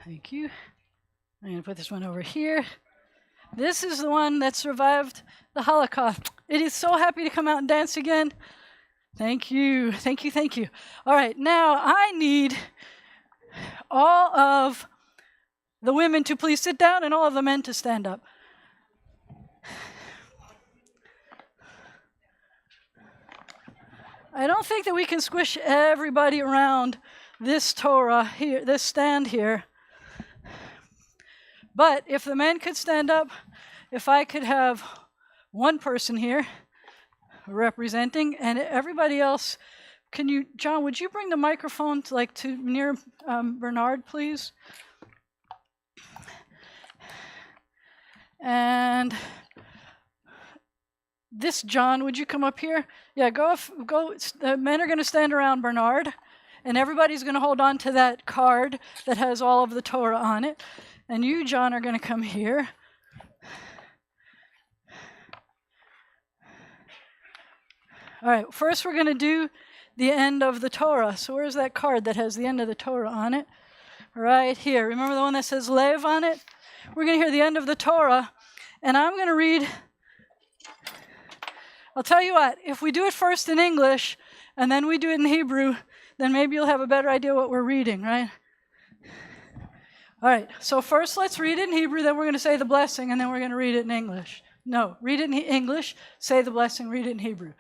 Speaker 1: Thank you. I'm going to put this one over here. This is the one that survived the Holocaust. It is so happy to come out and dance again. Thank you. Thank you. Thank you. All right. Now I need all of the women to please sit down and all of the men to stand up. I don't think that we can squish everybody around this Torah here, this stand here. But if the men could stand up, if I could have one person here representing and everybody else, can you, John, would you bring the microphone to near Bernard, please? And this, John, would you come up here? Yeah, go. The men are going to stand around Bernard, and everybody's going to hold on to that card that has all of the Torah on it. And you, John, are going to come here. All right, first we're going to do the end of the Torah. So where's that card that has the end of the Torah on it? Right here. Remember the one that says Lev on it? We're going to hear the end of the Torah, and I'm going to read. I'll tell you what, if we do it first in English, and then we do it in Hebrew, then maybe you'll have a better idea what we're reading, right? All right, so first let's read it in Hebrew, then we're going to say the blessing, and then we're going to read it in English. No, read it in English, say the blessing, read it in Hebrew.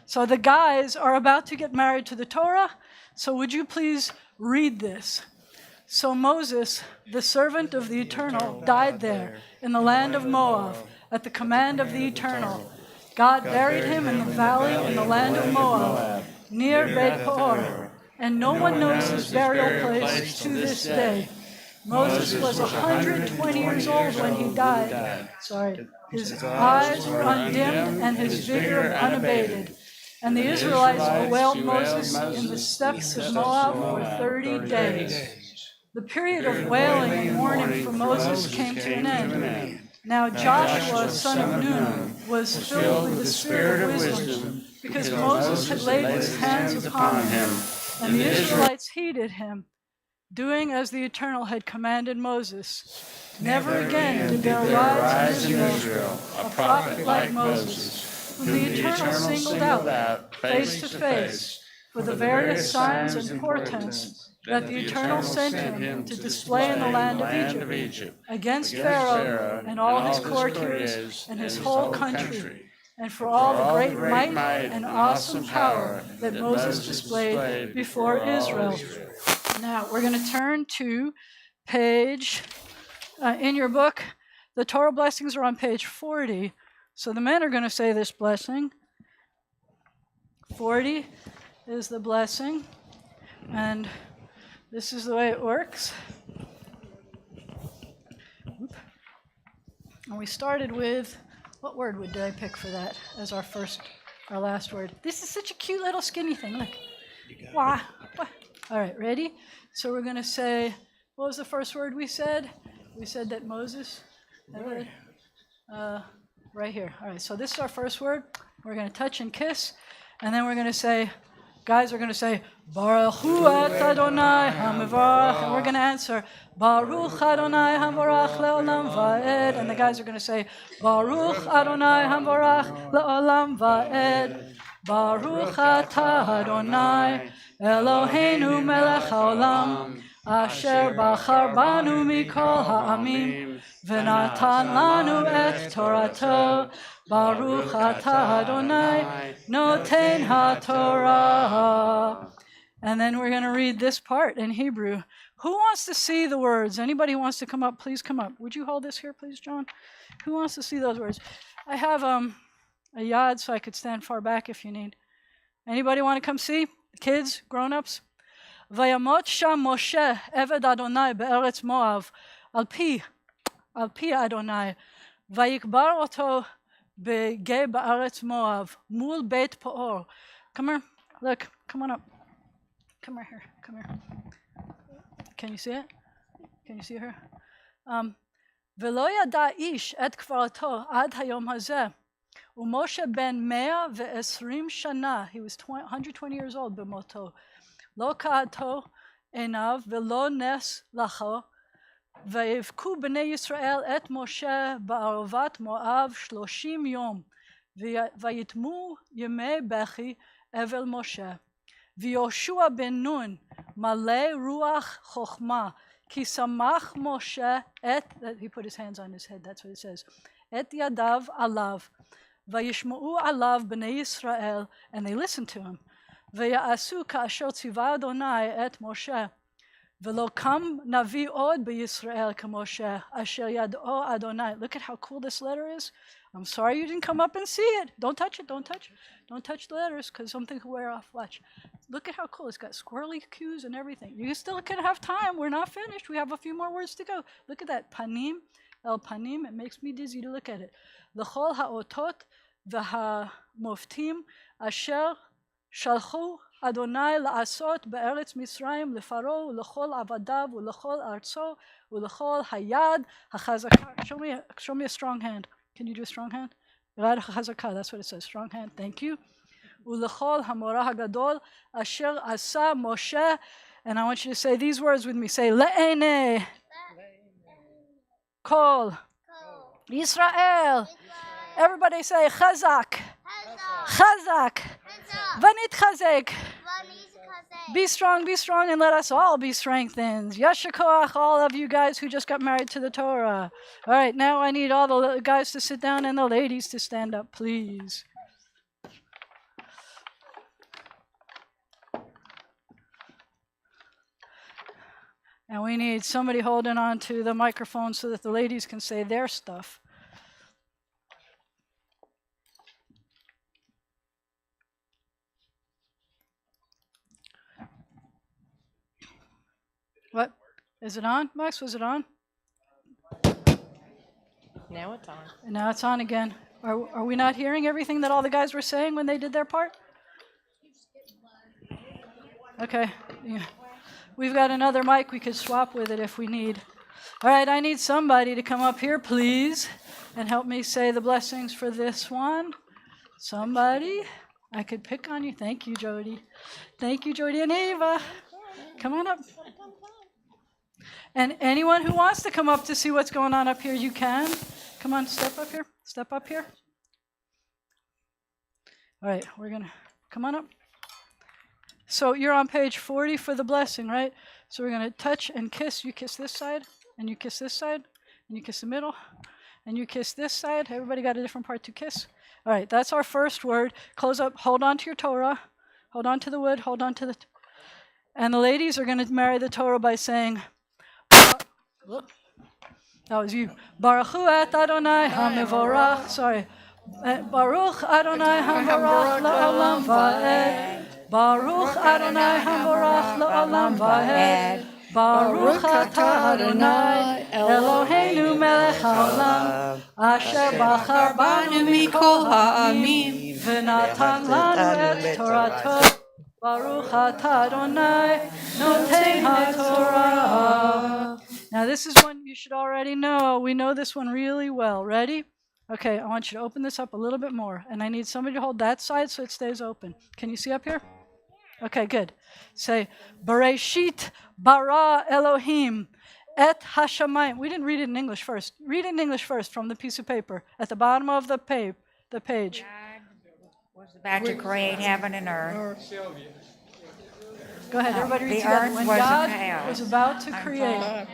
Speaker 1: So the guys are about to get married to the Torah, so would you please read this? So Moses, the servant of the Eternal, died there in the land of Moab at the command of the Eternal. God buried him in the valley in the land of Moab, near Beit Peor, and no one knows his burial place to this day. Moses was 120 years old when he died. His eyes were undimmed and his vigor unabated. And the Israelites bewailed Moses in the steppes of Moab for 30 days. The period of wailing and mourning for Moses came to an end. Now Joshua, son of Nun, was filled with the spirit of wisdom, because Moses had laid his hands upon him, and the Israelites heeded him, doing as the Eternal had commanded Moses. Never again did there arise in Israel a prophet like Moses, whom the Eternal singled out, face to face, for the various signs and portents that the Eternal sent him to display in the land of Egypt, against Pharaoh and all his courtiers and his whole country, and for all the great might and awesome power that Moses displayed before Israel. Now, we're going to turn to page, in your book, the Torah blessings are on page 40. So the men are going to say this blessing. 40 is the blessing. And this is the way it works. And we started with, what word did I pick for that as our first our last word. This is such a cute little skinny thing. Look. Wah. All right, ready? So we're going to say, what was the first word we said? We said that Moses. Right here. All right, so this is our first word. We're going to touch and kiss. And then we're going to say, guys are going to say, Baruch Hu et Adonai HaMevarach. And we're going to answer, Baruch Adonai HaMevarach le'olam va'ed. And the guys are going to say, Baruch Adonai HaMevarach le'olam va'ed. Baruch atah Adonai Eloheinu melech haolam asher bachar banu mikol ha'amim v'natan lanu et Torato. Baruch atah Adonai noten haTorah. And then we're going to read this part in Hebrew. Who wants to see the words? Anybody who wants to come up, please come up. Would you hold this here, please, John? Who wants to see those words? I have a yad so I could stand far back if you need. Anybody want to come see? Kids, grown-ups? Vayamot sham Moshe eved Adonai be'eretz Moav al pi Adonai vayikbar oto be'gei ba'eretz Moav mul beit Peor. Come here. Look. Come on up. Come right here. Come here. Can you see it? Can you see her? V'lo yada ish et kvarto ad hayom hazeh. Moshe ben 120 shana, he was 120 years old, b'moto. Lo ka'ato enav v'lo nes lacho, v'yivku b'nei Yisrael et Moshe ba'arovat Moav 30 yom, v'yitmu yemei bechi evel Moshe. V'Yoshua ben Nun malei ruach chochma, ki samach Moshe et, he put his hands on his head, that's what it says, et yadav alav. Vayishma'u alav b'nei Yisrael, and they listened to him. Vaya'asu ka'asher tziva Adonai et Moshe. V'lo kam navi od b'Yisrael k'Moshe, asher yad'o Adonai. Look at how cool this letter is. I'm sorry you didn't come up and see it. Don't touch it, don't touch. Don't touch the letters, because something could wear off. Watch. Look at how cool. It's got squirrely cues and everything. You still can have time. We're not finished. We have a few more words to go. Look at that. Panim, el panim. It makes me dizzy to look at it. L'chol ha'otot v'ha'moftim asher shalchu Adonai la'asot be'eretz Mitzrayim leFaro u'lechol avadav u'lechol arzo u'lechol hayad ha'chazakah. Show me a strong hand. Can you do a strong hand? Yad ha'chazakah. That's what it says. Strong hand. Thank you. U'lechol ha'morah ha'gadol asher asa Moshe. And I want you to say these words with me. Say le'enei kol Yisrael. Everybody say chazak, chazak, vanitchazek. Be strong, and let us all be strengthened. Yasher koach, all of you guys who just got married to the Torah. All right, now I need all the guys to sit down and the ladies to stand up, please. And we need somebody holding on to the microphone so that the ladies can say their stuff. What? Is it on, Max? Was it on?
Speaker 4: Now it's on.
Speaker 1: And now it's on again. Are we not hearing everything that all the guys were saying when they did their part? Okay. Yeah. We've got another mic. We could swap with it if we need. All right, I need somebody to come up here, please, and help me say the blessings for this one. Somebody. I could pick on you. Thank you, Jody. Thank you, Jody and Ava. Come on up. And anyone who wants to come up to see what's going on up here, you can. Come on, step up here. Step up here. All right, we're going to come on up. So you're on page 40 for the blessing, right? So we're going to touch and kiss. You kiss this side, and you kiss this side, and you kiss the middle, and you kiss this side. Everybody got a different part to kiss? All right, that's our first word. Close up. Hold on to your Torah. Hold on to the wood. Hold on to the... And the ladies are going to marry the Torah by saying... That was you. Baruch Hu et Adonai HaMevorach. Sorry. Baruch Adonai HaMevorach la'olam va'ed. Baruch Adonai HaMevorach la'olam va'ed. Baruch atah Adonai Eloheinu melech haolam asher bachar banu mikol ha'amim v'natan lanu et Torato. Baruch atah Adonai noten haTorah. Now this is one you should already know. We know this one really well. Ready? Okay, I want you to open this up a little bit more, and I need somebody to hold that side so it stays open. Can you see up here? Okay, good. Say, Bereshit bara Elohim et hashamayim. We didn't read it in English first. Read it in English first from the piece of paper at the bottom of the page.
Speaker 4: God was about to create heaven and earth.
Speaker 1: Go ahead, everybody read
Speaker 4: The
Speaker 1: together.
Speaker 4: earth
Speaker 1: When
Speaker 4: was a
Speaker 1: God
Speaker 4: chaos.
Speaker 1: was about to create,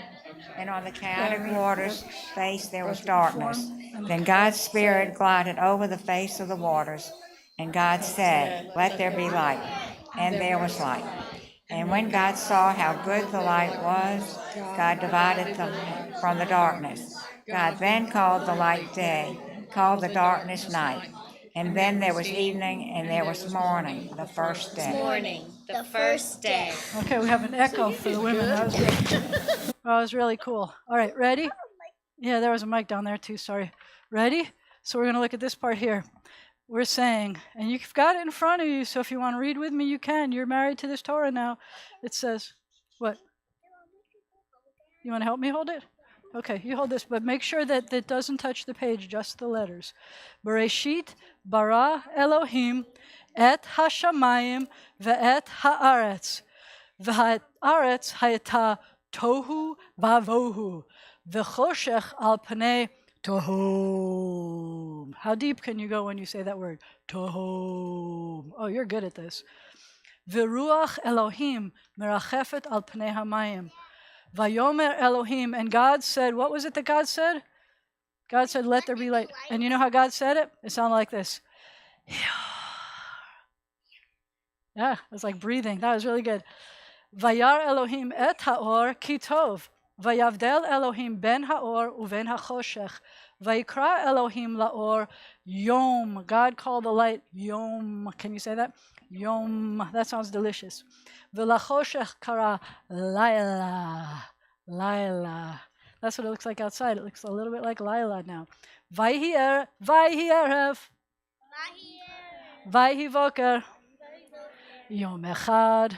Speaker 4: And on the clouded waters' face there was darkness. Then God's Spirit glided over the face of the waters. And God said, "Let there be light." And there was light. And when God saw how good the light was, God divided them from the darkness. God then called the light day, called the darkness night. And then there was evening, and there was morning, the first day.
Speaker 5: Morning, the first day.
Speaker 1: okay, we have an echo for the women. That was good. That was really cool. All right, ready? Yeah, there was a mic down there too, sorry. Ready? So we're going to look at this part here. We're saying, and you've got it in front of you, so if you want to read with me, you can. You're married to this Torah now. It says, what? You want to help me hold it? Okay, you hold this, but make sure that it doesn't touch the page, just the letters. Bereshit bara Elohim et hashamayim ve'et haaretz. V'haaretz hayata tohu vavohu. V'choshech al pnei tohum. How deep can you go when you say that word? Tohum. Oh, you're good at this. V'ruach Elohim merachefet al pnei hamayim. Vayomer Elohim. And God said, what was it that God said? God said, let there be light. And you know how God said it? It sounded like this. Yeah, it was like breathing. That was really good. Vayar Elohim et haor ki tov. Vayavdel Elohim ben haor uven hachoshech. Vayikra Elohim laor yom. God called the light yom. Can you say that? Yom. That sounds delicious. V'lachoshech kara laila. Laila. That's what it looks like outside. It looks a little bit like Lila now. Vayhi erev. Vayhi voker. Yom echad.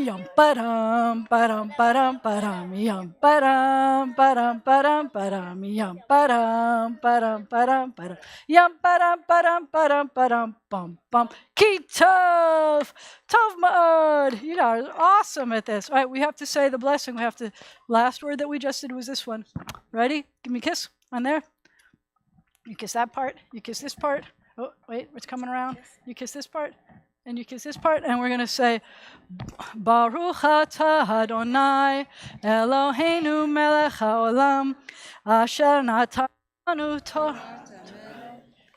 Speaker 1: Yom param param param param yom param param param param yom param param param param yom param param param param pam pam ki tov ma'od. You guys are awesome at this. All right, we have to say the blessing. We have to. Last word that we just did was this one. Ready? Give me a kiss on there. You kiss that part. You kiss this part. Oh wait, it's coming around. You kiss this part. And you kiss this part, and we're going to say, Baruch atah Adonai Eloheinu melech haolam asher natanu Torah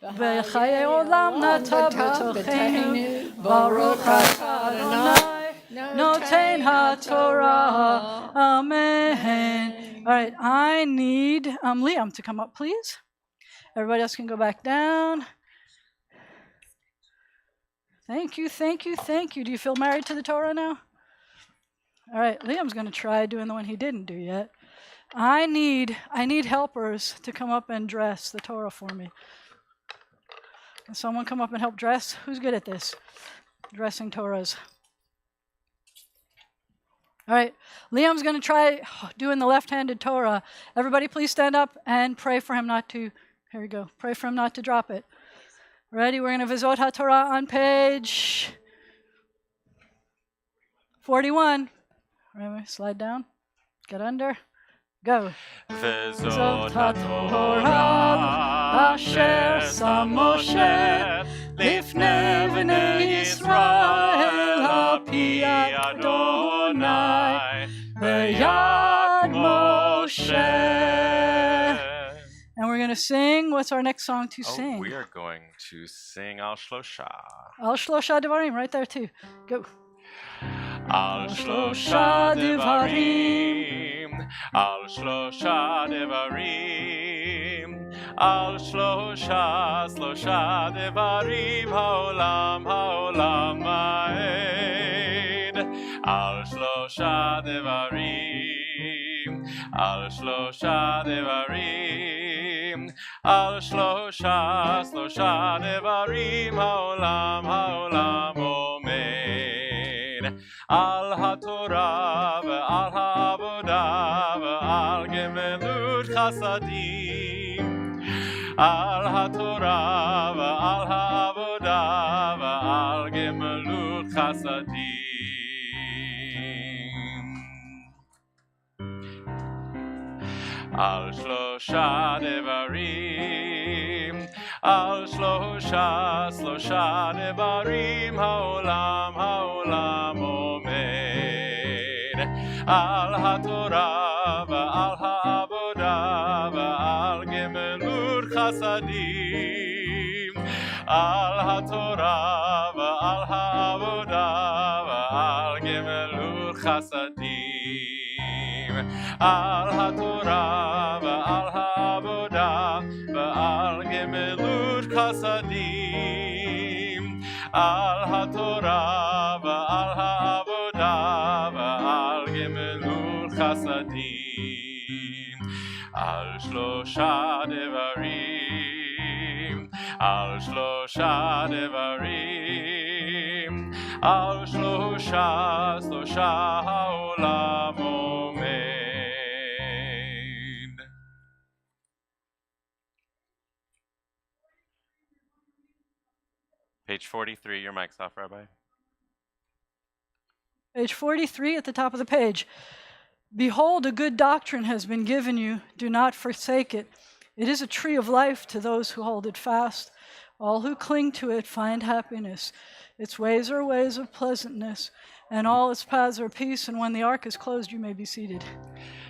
Speaker 1: v'chayei olam nata b'tocheinu Baruch atah Adonai noten haTorah. Amen. All right, I need Liam to come up, please. Everybody else can go back down. Thank you, thank you, thank you. Do you feel married to the Torah now? All right, Liam's going to try doing the one he didn't do yet. I need helpers to come up and dress the Torah for me. Can someone come up and help dress? Who's good at this? Dressing Torahs. All right, Liam's going to try doing the left-handed Torah. Everybody please stand up and pray for him not to, here we go, pray for him not to drop it. Ready? We're going to Vizot HaTorah on page 41. Remember, slide down. Get under. Go.
Speaker 2: Vizot HaTorah asher sam Moshe lifnei bnei Yisrael al pi Adonai b'yad Moshe.
Speaker 1: And we're going to sing. What's our next song to sing?
Speaker 2: We are going to sing Al Shlosha.
Speaker 1: Al Shlosha Devarim, right there too. Go.
Speaker 2: Al Shlosha Devarim, Al Shlosha Devarim, Al Shlosha Devarim, Haolam Ma'ed, Al Shlosha שלושה דברים, על שלושה דברים, על שלושה דברים העולם עומד, על התורה ועל העבודה ועל גמילות חסדים, על התורה ועל העבודה ועל גמילות חסדים. על שלושה דברים, על שלושה דברים העולם עומד, על התורה ועל העבודה ועל גמילות חסדים, על התורה ועל העבודה ועל גמילות חסדים, על התורה ועל העבודה ועל גמילות חסדים, על התורה ועל העבודה ועל גמילות חסדים, על שלושה דברים, על שלושה דברים, על שלושה העולם עומד. Page 43, your mic's off, Rabbi.
Speaker 1: Page 43 at the top of the page. Behold, a good doctrine has been given you. Do not forsake it. It is a tree of life to those who hold it fast. All who cling to it find happiness. Its ways are ways of pleasantness, and all its paths are peace. And when the ark is closed, you may be seated.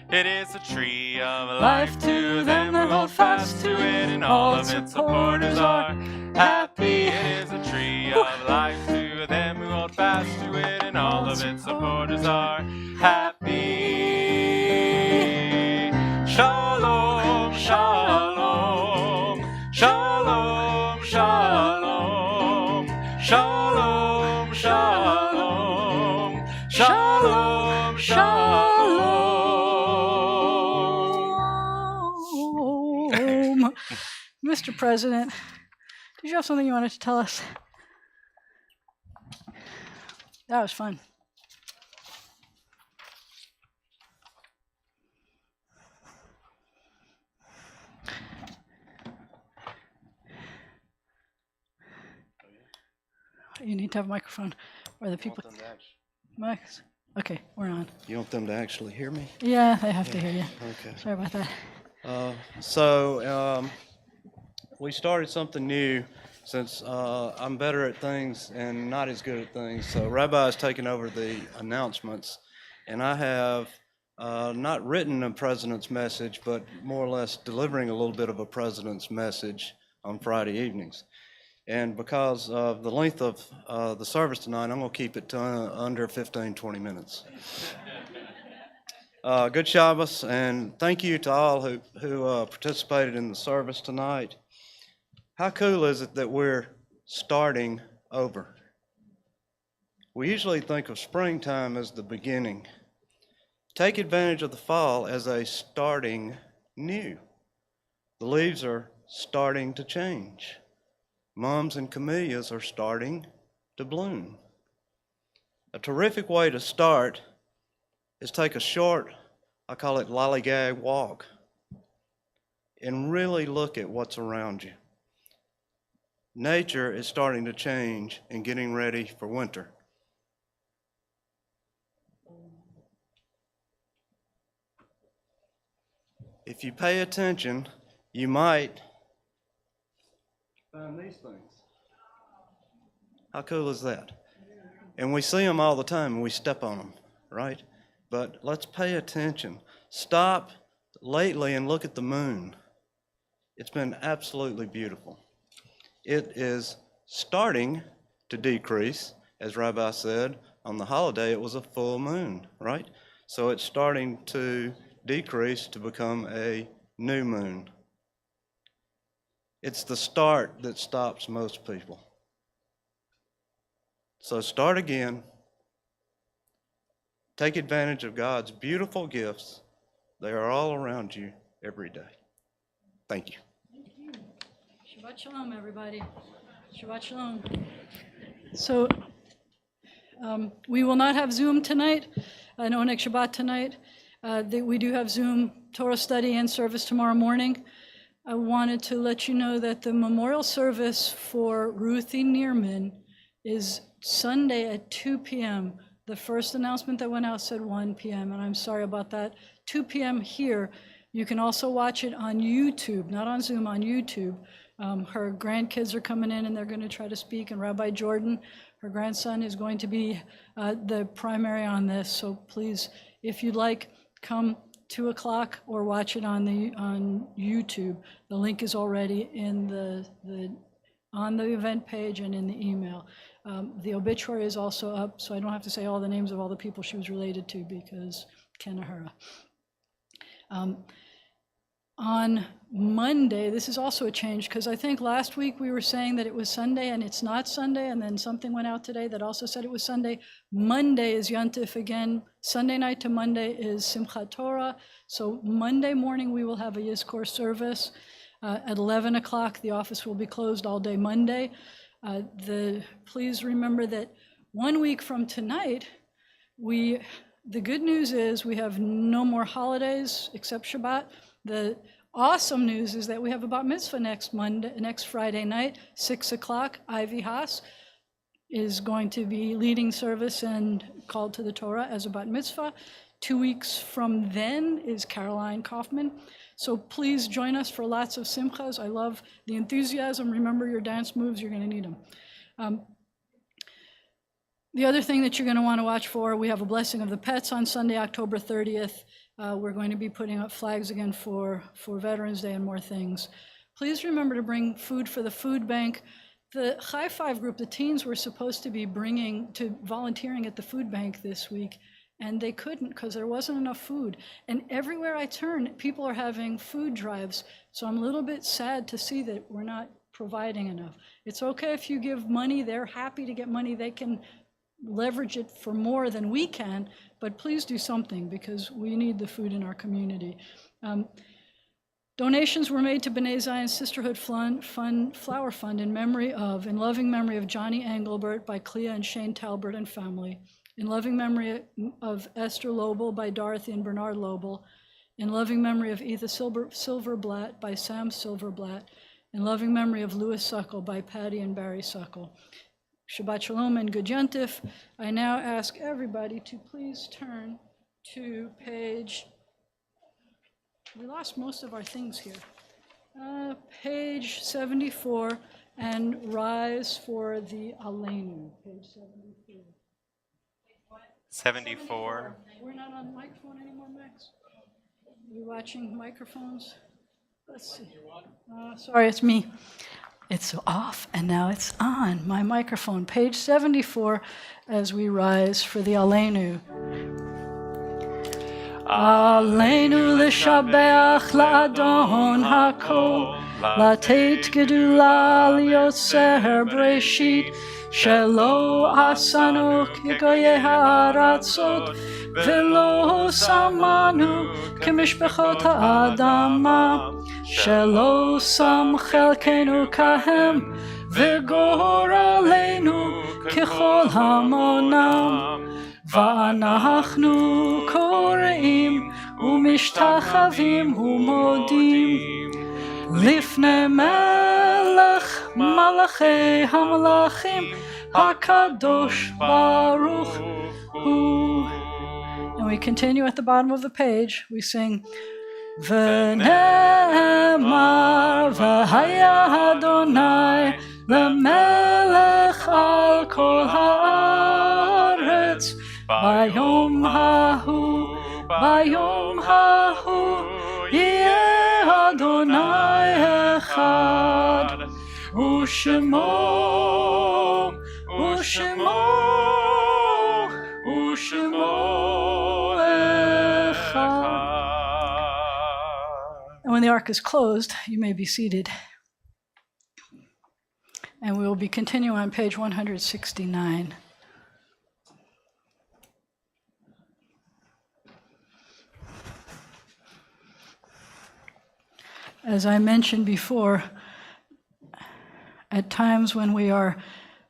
Speaker 2: It is a tree of life to them who hold fast to it, and all of its supporters are happy. It is a tree of life to them who hold fast to it, and all of its supporters are happy. Shalom, shalom, shalom, shalom, shalom, shalom, shalom, shalom.
Speaker 1: Mr. President, did you have something you wanted to tell us? That was fun. You need to have a microphone where the people. Mics? Okay, we're on.
Speaker 6: You want them to actually hear me?
Speaker 1: Yeah, they have to hear you.
Speaker 6: Okay.
Speaker 1: Sorry about that.
Speaker 6: We started something new since I'm better at things and not as good at things. So Rabbi has taken over the announcements, and I have not written a president's message, but more or less delivering a little bit of a president's message on Friday evenings. And because of the length of the service tonight, I'm going to keep it to under 15, 20 minutes. Good Shabbos, and thank you to all who participated in the service tonight. How cool is it that we're starting over? We usually think of springtime as the beginning. Take advantage of the fall as a starting new. The leaves are starting to change. Mums and camellias are starting to bloom. A terrific way to start is take a short, I call it lollygag walk, and really look at what's around you. Nature is starting to change and getting ready for winter. If you pay attention, you might find these things. How cool is that? And we see them all the time and we step on them, right? But let's pay attention. Stop lately and look at the moon. It's been absolutely beautiful. It is starting to decrease. As Rabbi said, on the holiday it was a full moon, right? So it's starting to decrease to become a new moon. It's the start that stops most people. So start again. take advantage of God's beautiful gifts. They are all around you every day. Thank you.
Speaker 1: Shabbat Shalom, everybody. Shabbat Shalom. So we will not have Zoom tonight, no next Shabbat tonight. We do have Zoom Torah study and service tomorrow morning. I wanted to let you know that the memorial service for Ruthie Neerman is Sunday at 2 p.m. The first announcement that went out said 1 p.m., and I'm sorry about that. 2 p.m. here. You can also watch it on YouTube, not on Zoom, on YouTube. Her grandkids are coming in and they're going to try to speak, and Rabbi Jordan, her grandson, is going to be the primary on this. So please, if you'd like, come 2 o'clock or watch it on YouTube. The link is already in on the event page and in the email. The obituary is also up, so I don't have to say all the names of all the people she was related to because Kenahara. On Monday, this is also a change because I think last week we were saying that it was Sunday and it's not Sunday, and then something went out today that also said it was Sunday. Monday is Yontif again. Sunday night to Monday is Simchat Torah. So Monday morning we will have a Yizkor service. At 11 o'clock, the office will be closed all day Monday. Please remember that 1 week from tonight, the good news is we have no more holidays except Shabbat. The awesome news is that we have a bat mitzvah next Friday night, 6 o'clock. Ivy Haas is going to be leading service and called to the Torah as a bat mitzvah. 2 weeks from then is Caroline Kaufman. So please join us for lots of simchas. I love the enthusiasm. Remember your dance moves, you're going to need them. The other thing that you're going to want to watch for, we have a blessing of the pets on Sunday, October 30th. We're going to be putting up flags again for Veterans Day and more things. Please remember to bring food for the food bank. The High Five group, the teens, were supposed to be volunteering at the food bank this week, and they couldn't because there wasn't enough food. And everywhere I turn, people are having food drives. So I'm a little bit sad to see that we're not providing enough. It's okay if you give money. They're happy to get money. They can leverage it for more than we can, but please do something because we need the food in our community. Donations were made to B'nai Zion Sisterhood Flower Fund in loving memory of Johnny Engelbert by Clea and Shane Talbert and family, in loving memory of Esther Lobel by Dorothy and Bernard Lobel, in loving memory of Etha Silverblatt by Sam Silverblatt, in loving memory of Louis Suckle by Patty and Barry Suckle. Shabbat Shalom and Good Yontif. I now ask everybody to please turn to page, we lost most of our things here, page 74, and rise for the Aleinu, page 74.
Speaker 2: 74.
Speaker 1: We're not on microphone anymore, Max? Are you watching microphones? Let's see. Sorry, it's me. It's off, and now it's on, my microphone. Page 74, as we rise for the Aleinu. Aleinu l'shabeach la'adon hakol, la'tet gedula li'yotzer breshit, shelo asanu k'goyei ha'aratzot, velo samanu k'mishpachot ha'adama, shelo sam chelkenu kahem, וגורלנו ככל המונם, ואנחנו קוראים ומשתחווים ומודים לפני מלך מלכי המלכים הקדוש ברוך הוא. And we continue at the bottom of the page. We sing ונאמר והיה אדוני למלך על כל הארץ ביום ההוא יהיה אדוני אחד ושמו אחד. And when the ark is closed, you may be seated. And we will be continuing on page 169. as I mentioned before, at times when we are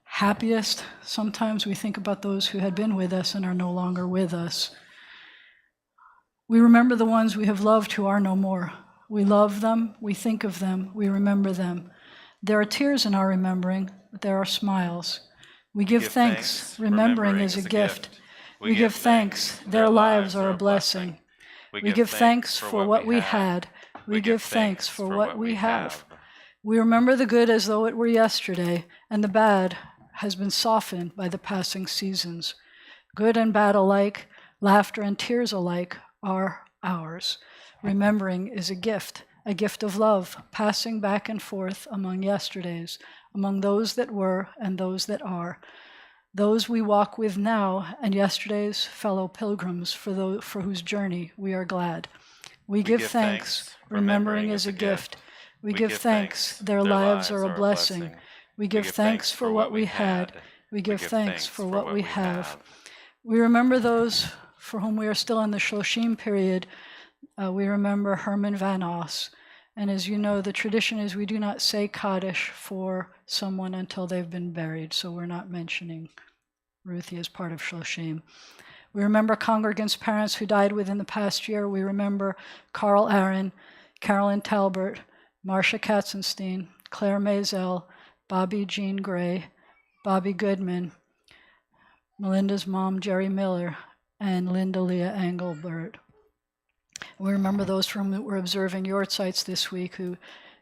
Speaker 1: happiest, sometimes we think about those who had been with us and are no longer with us. We remember the ones we have loved who are no more. We love them, we think of them, we remember them. There are tears in our remembering, but there are smiles. We give thanks, remembering is a gift. We give thanks, their lives are a blessing. We give thanks for what we had. We give thanks for what we have. We remember the good as though it were yesterday, and the bad has been softened by the passing seasons. Good and bad alike, laughter and tears alike are ours. Remembering is a gift of love, passing back and forth among yesterdays, among those that were and those that are, those we walk with now and yesterday's fellow pilgrims for whose journey we are glad. We give thanks, remembering is a gift. We give thanks, their lives are a blessing. We give thanks for what we had. We give thanks for what we have. We remember those for whom we are still in the Shloshim period. We remember Herman Van Os. And as you know, the tradition is we do not say Kaddish for someone until they've been buried, so we're not mentioning Ruthie as part of Shloshim. We remember congregants' parents who died within the past year. We remember Carl Aaron, Carolyn Talbert, Marcia Katzenstein, Claire Maisel, Bobby Jean Gray, Bobby Goodman, Melinda's mom, Jerry Miller, and Linda Leah Engelbert. We remember those from whom we're observing Yortzites this week,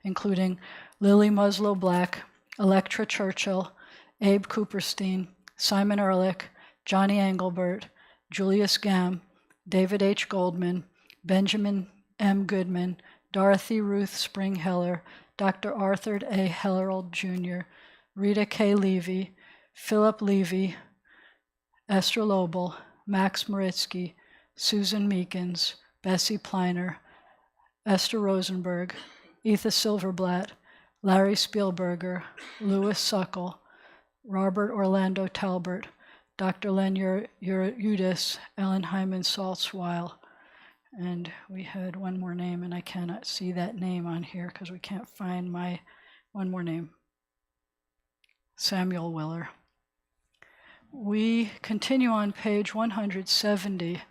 Speaker 1: including Lily Muslow Black, Electra Churchill, Abe Cooperstein, Simon Ehrlich, Johnny Engelbert, Julius Gamm, David H. Goldman, Benjamin M. Goodman, Dorothy Ruth Spring-Heller, Dr. Arthur A. Hellerold Jr., Rita K. Levy, Philip Levy, Esther Lobel, Max Maritsky, Susan Meekins, Bessie Pleiner, Esther Rosenberg, Etha Silverblatt, Larry Spielberger, Louis Suckle, Robert Orlando Talbert, Dr. Len Udis, Ellen Hyman Saltzweil, and we had one more name, and I cannot see that name on here because we can't find my one more name. Samuel Willer. We continue on page 170,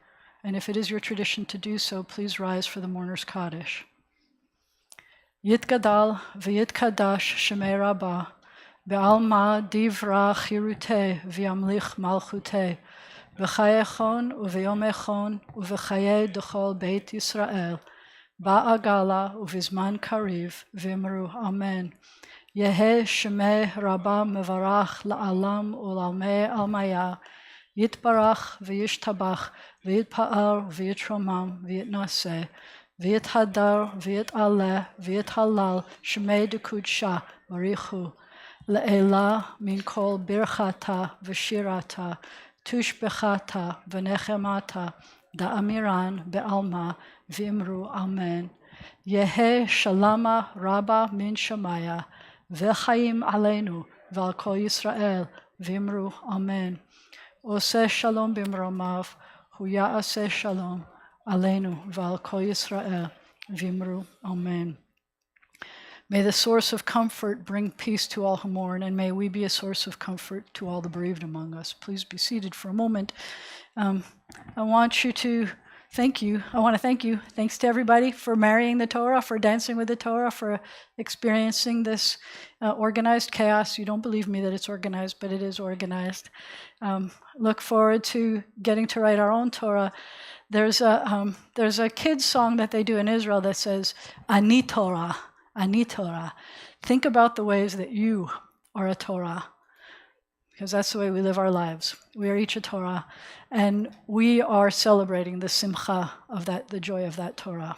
Speaker 1: and if it is your tradition to do so, please rise for the mourner's Kaddish. Yitgadal v'yitkadash shemei Rabbah, be'alma divra chirute v'yamlich malchute, b'chayechon u'v'yomechon u'v'chayei d'chol beit Yisrael, ba'agala u'v'zman kariv v'imru amen. Yehe shemei Rabbah mevarach la'alam u'lalmei almaya, yitbarach v'yishtabach v'yitpa'ar v'yitromam v'yitnaseh, v'yithadar v'yitaleh v'yithalal shemei d'kudsha barichu, le'elah min kol birchata v'shirata, tushbechata v'nechemata, da'amiran be'alma v'imru amen. Yehe shalama Rabba min Shemaya, v'chaim aleinu v'al kol Yisrael v'imru amen. Oseh shalom b'mromav, hu ya'aseh shalom aleinu v'al kol Yisrael v'imru amen. May the source of comfort bring peace to all who mourn, and may we be a source of comfort to all the bereaved among us. Please be seated for a moment. I want to thank you. Thanks to everybody for marrying the Torah, for dancing with the Torah, for experiencing this organized chaos. You don't believe me that it's organized, but it is organized. Look forward to getting to write our own Torah. There's a kids song that they do in Israel that says, Ani Torah, Ani Torah. Think about the ways that you are a Torah, because that's the way we live our lives. We are each a Torah, and we are celebrating the Simcha of that, the joy of that Torah.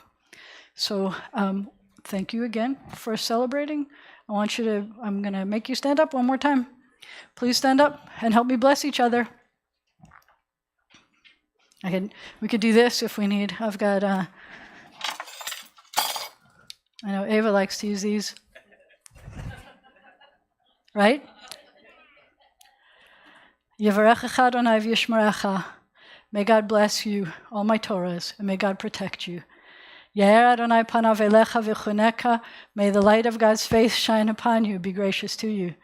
Speaker 1: So thank you again for celebrating. I'm going to make you stand up one more time. Please stand up and help me bless each other. We could do this if we need. I've got, I know Ava likes to use these. Right? Yevarechecha Adonai v'yishmerecha. May God bless you, all my Torahs, and may God protect you. Yair Adonai panav elecha v'chuneka. May the light of God's face shine upon you, be gracious to you.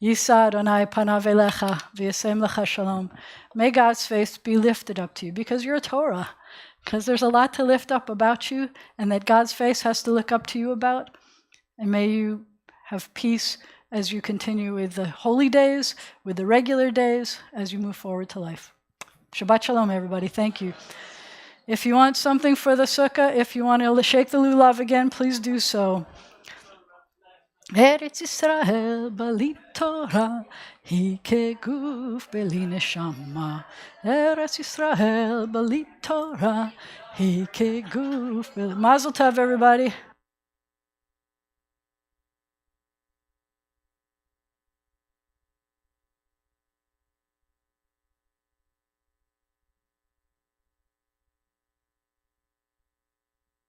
Speaker 1: Yisa Adonai panav elecha v'yasem lecha shalom. May God's face be lifted up to you, because you're Torah. Because there's a lot to lift up about you, and that God's face has to look up to you about. And may you have peace as you continue with the holy days, with the regular days, as you move forward to life. Shabbat Shalom, everybody. Thank you. If you want something for the Sukkah, if you want to shake the Lulav again, please do so. Eretz Yisrael bali Torah, hi keguf beli neshama. Eretz Yisrael bali Torah, hi keguf beli. Mazel tov, everybody.